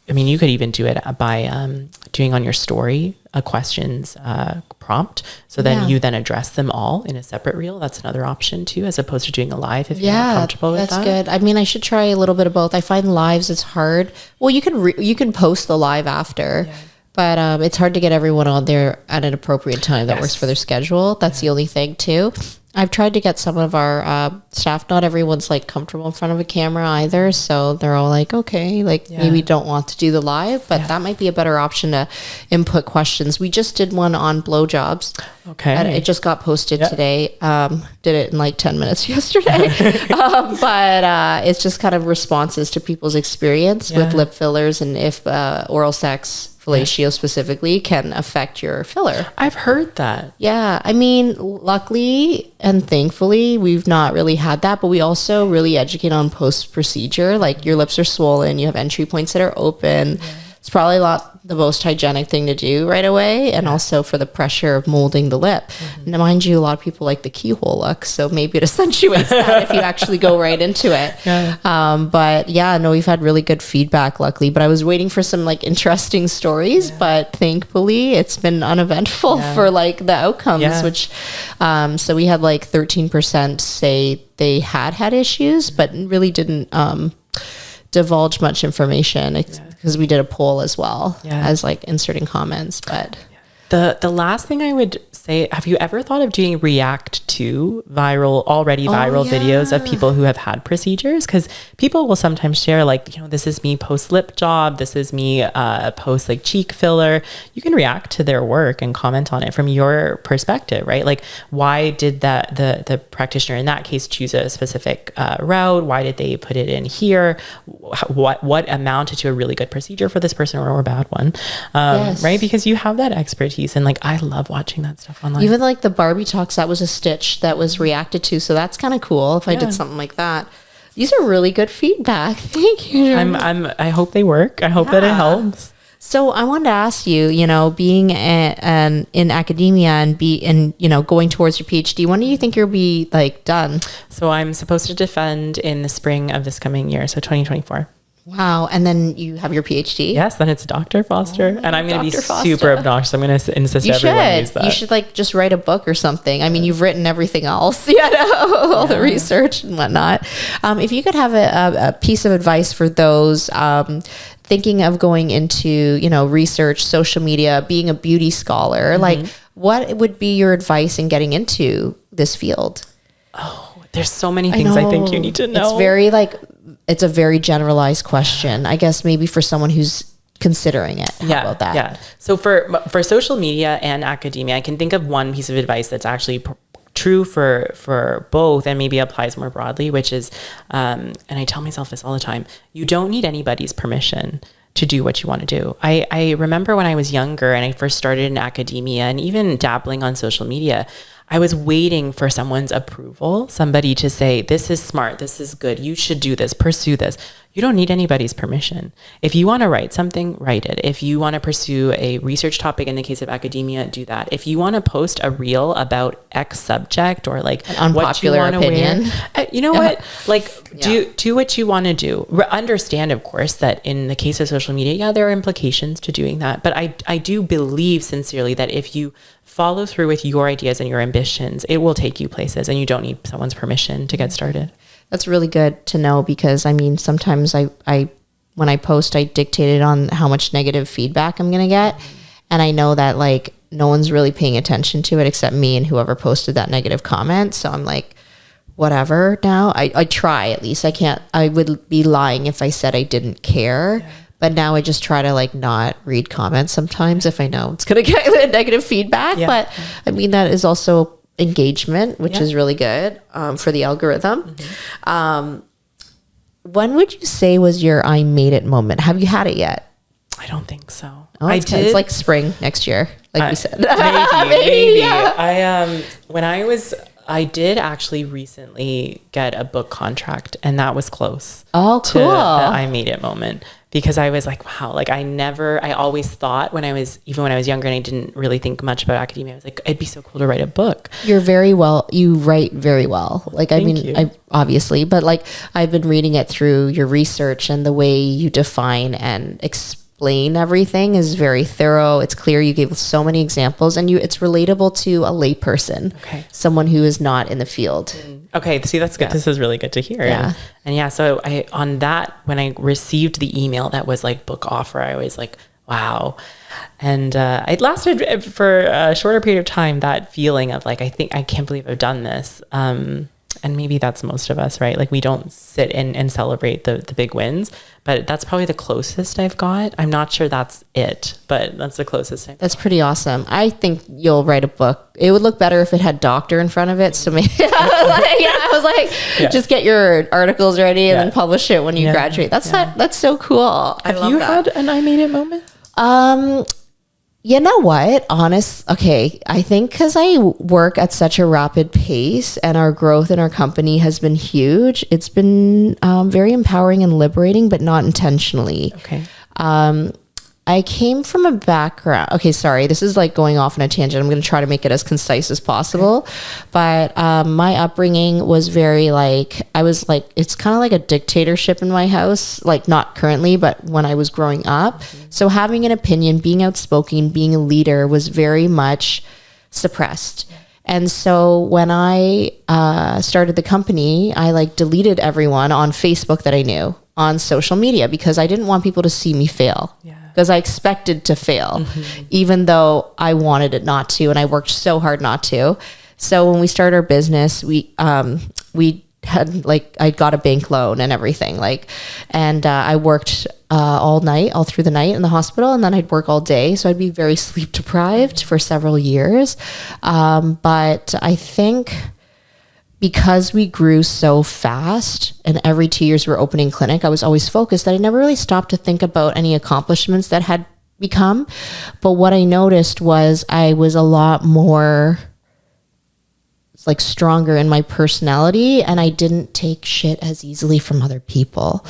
You could even do it by doing on your story a questions prompt. So then you then address them all in a separate reel. That's another option too, as opposed to doing a live if you're not comfortable with that. That's good. I mean, I should try a little bit of both. I find lives, it's hard. Well, you can post the live after. Yeah. But it's hard to get everyone on there at an appropriate time that works for their schedule. That's the only thing too. I've tried to get some of our staff. Not everyone's like comfortable in front of a camera either. So they're all like, okay, maybe don't want to do the live, but that might be a better option to input questions. We just did one on blowjobs. Okay. And it just got posted today. Did it in like 10 minutes yesterday. But it's just kind of responses to people's experience with lip fillers and if oral sex, fellatio specifically, can affect your filler. I've heard that. Yeah. I mean, luckily and thankfully, we've not really had that, but we also really educate on post-procedure. Like your lips are swollen, you have entry points that are open. Yeah. It's probably the most hygienic thing to do right away. And also for the pressure of molding the lip. Now, mind you, a lot of people like the keyhole look. So maybe it accentuates that if you actually go right into it. Yeah. We've had really good feedback, luckily. But I was waiting for some like interesting stories. Yeah. But thankfully, it's been uneventful for like the outcomes, which, so we had like 13% say they had issues, but really didn't divulge much information because we did a poll as well as like inserting comments. But the last thing I would say, have you ever thought of doing react to viral videos of people who have had procedures? Because people will sometimes share like, this is me post lip job, this is me post like cheek filler. You can react to their work and comment on it from your perspective, right? Like, why did the practitioner in that case choose a specific route? Why did they put it in here? What amounted to a really good procedure for this person or a bad one? Right? Because you have that expertise, and like I love watching that stuff online. Even like the Barbie talks, that was a stitch that was reacted to, so that's kind of cool if I did something like that. These are really good feedback. Thank you. I hope they work. I hope that it helps. So I wanted to ask you, being in academia and going towards your PhD, when do you think you'll be like done? So I'm supposed to defend in the spring of this coming year, so 2024. Wow. And then you have your PhD? Yes, then it's Dr. Foster. And I'm going to be super obnoxious. I'm going to insist everyone use that. You should like just write a book or something. I mean, you've written everything else, all the research and whatnot. If you could have a piece of advice for those thinking of going into, research, social media, being a beauty scholar, like what would be your advice in getting into this field? Oh, there's so many things I think you need to know. It's a very generalized question, I guess, maybe for someone who's considering it. How about that? Yeah. So for social media and academia, I can think of one piece of advice that's actually true for both and maybe applies more broadly, which is, and I tell myself this all the time, you don't need anybody's permission to do what you want to do. I remember when I was younger and I first started in academia and even dabbling on social media, I was waiting for someone's approval, somebody to say, this is smart, this is good, you should do this, pursue this. You don't need anybody's permission. If you want to write something, write it. If you want to pursue a research topic, in the case of academia, do that. If you want to post a reel about X subject or like an unpopular opinion, you know what? Like do what you want to do. Understand, of course, that in the case of social media, there are implications to doing that. But I do believe sincerely that if you follow through with your ideas and your ambitions, it will take you places, and you don't need someone's permission to get started. That's really good to know, because I mean, sometimes I when I post, I dictate it on how much negative feedback I'm going to get. And I know that like no one's really paying attention to it except me and whoever posted that negative comment. So I'm like, whatever now. I try, at least. I would be lying if I said I didn't care. Yeah. But now I just try to like not read comments sometimes if I know it's going to get negative feedback. Yeah. But I mean, that is also engagement, which is really good for the algorithm. When would you say was your I made it moment? Have you had it yet? I don't think so. Oh, I did. It's like spring next year, like we said. Maybe. Yeah. I did actually recently get a book contract, and that was close. Oh, cool. To the I made it moment. Because I was like, wow, like I always thought even when I was younger and I didn't really think much about academia, I was like, it'd be so cool to write a book. You write very well. Like, I obviously, but like I've been reading it through your research, and the way you define and explain everything is very thorough. It's clear. You gave so many examples, and it's relatable to a layperson, someone who is not in the field. Okay, see, that's good. Yeah. This is really good to hear. Yeah. And yeah, so when I received the email that was like book offer, I was like, wow. And it lasted for a shorter period of time, that feeling of like, I can't believe I've done this. And maybe that's most of us, right? Like we don't sit and celebrate the big wins, but that's probably the closest I've got. I'm not sure that's it, but that's the closest I've got. That's pretty awesome. I think you'll write a book. It would look better if it had doctor in front of it. So maybe I was like, just get your articles ready and then publish it when you graduate. That's so cool. Have you had an I made it moment? You know what? I think because I work at such a rapid pace and our growth in our company has been huge, it's been very empowering and liberating, but not intentionally. Okay. I came from a background. Okay, sorry, this is like going off on a tangent. I'm going to try to make it as concise as possible. Okay. But my upbringing was very it's kind of like a dictatorship in my house, like not currently, but when I was growing up. Mm-hmm. So having an opinion, being outspoken, being a leader was very much suppressed. And so when I started the company, I deleted everyone on Facebook that I knew on social media because I didn't want people to see me fail. Yeah. Because I expected to fail, even though I wanted it not to, and I worked so hard not to. So when we started our business, we had I got a bank loan and everything, and I worked all through the night in the hospital, and then I'd work all day, so I'd be very sleep deprived for several years. But I think because we grew so fast and every 2 years we're opening clinic, I was always focused that I never really stopped to think about any accomplishments that had become. But what I noticed was I was a lot more stronger in my personality, and I didn't take shit as easily from other people.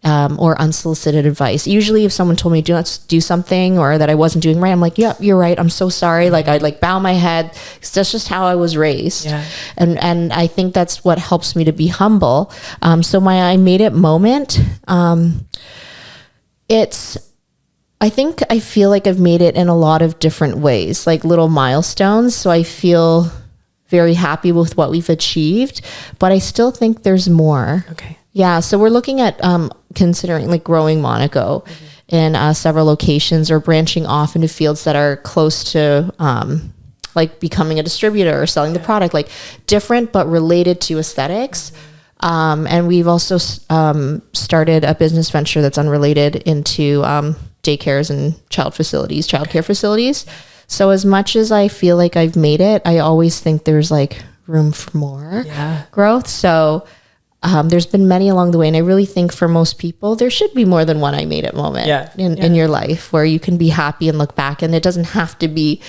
Or unsolicited advice. Usually if someone told me to do something or that I wasn't doing right, I'm like, yep, you're right. I'm so sorry. I'd bow my head. That's just how I was raised. Yeah. And I think that's what helps me to be humble. So my I made it moment, I feel like I've made it in a lot of different ways, like little milestones. So I feel very happy with what we've achieved, but I still think there's more. Okay. Yeah, so we're looking at considering growing Monaco in several locations, or branching off into fields that are close to becoming a distributor or selling the product, different but related to aesthetics. And we've also started a business venture that's unrelated into daycares and childcare facilities. So as much as I feel like I've made it, I always think there's room for more growth. So there's been many along the way, and I really think for most people, there should be more than one I made it moment in your life where you can be happy and look back, and it doesn't have to be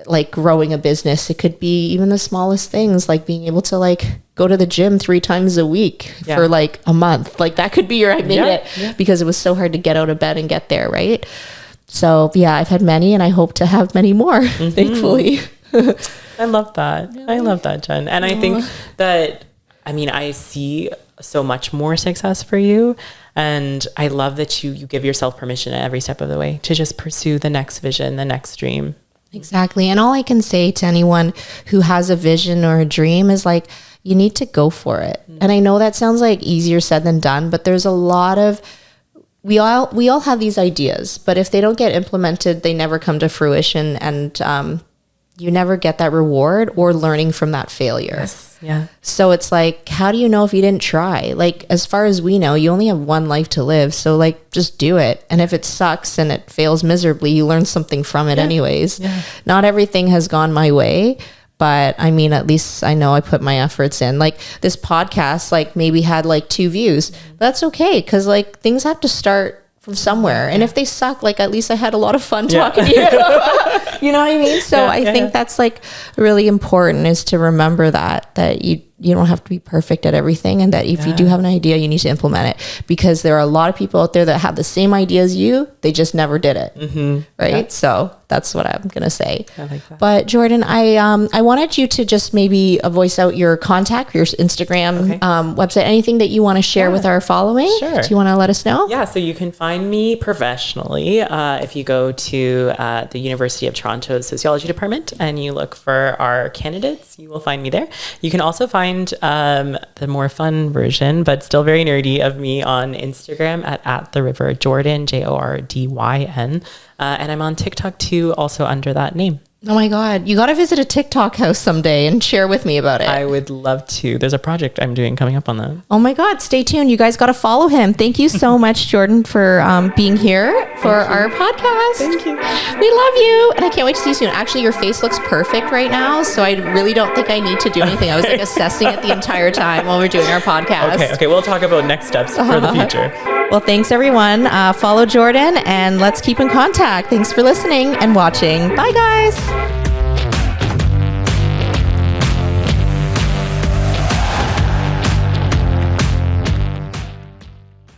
like growing a business. It could be even the smallest things, like being able to like go to the gym 3 times a week for like a month. Like that could be your, I made it because it was so hard to get out of bed and get there. Right. So yeah, I've had many and I hope to have many more, thankfully. I love that. I love that, Jen. And I think that, I mean, I see so much more success for you. And I love that you give yourself permission at every step of the way to just pursue the next vision, the next dream. Exactly. And all I can say to anyone who has a vision or a dream is like, you need to go for it. And I know that sounds like easier said than done, but there's a lot of, we all have these ideas, but if they don't get implemented, they never come to fruition. And you never get that reward or learning from that failure. Yes. Yeah. So it's like, how do you know if you didn't try? Like, as far as we know, you only have one life to live. So like, just do it. And if it sucks and it fails miserably, you learn something from it anyways. Yeah. Not everything has gone my way, but I mean, at least I know I put my efforts in. Like this podcast, like maybe had like 2 views. That's okay. Cause like things have to start from somewhere. And if they suck, like at least I had a lot of fun talking to you. You know what I mean? So I think that's like really important, is to remember that you don't have to be perfect at everything, and that if you do have an idea, you need to implement it, because there are a lot of people out there that have the same idea as you. They just never did it. Right. Yeah. So that's what I'm going to say. I like that. But Jordan, I wanted you to just maybe voice out your contact, your Instagram, website, anything that you want to share with our following. Sure. Do you want to let us know? Yeah. So you can find me professionally if you go to the University of Toronto's Sociology Department and you look for our candidates, you will find me there. You can also find the more fun version, but still very nerdy, of me on Instagram at the River Jordyn, Jordyn. And I'm on TikTok too, also under that name. Oh my God. You got to visit a TikTok house someday and share with me about it. I would love to. There's a project I'm doing coming up on that. Oh my God. Stay tuned. You guys got to follow him. Thank you so much, Jordan, for being here for our podcast. Thank you. We love you. And I can't wait to see you soon. Actually, your face looks perfect right now. So I really don't think I need to do anything. I was like assessing it the entire time while we're doing our podcast. Okay. We'll talk about next steps for the future. Well, thanks everyone. Follow Jordan and let's keep in contact. Thanks for listening and watching. Bye guys.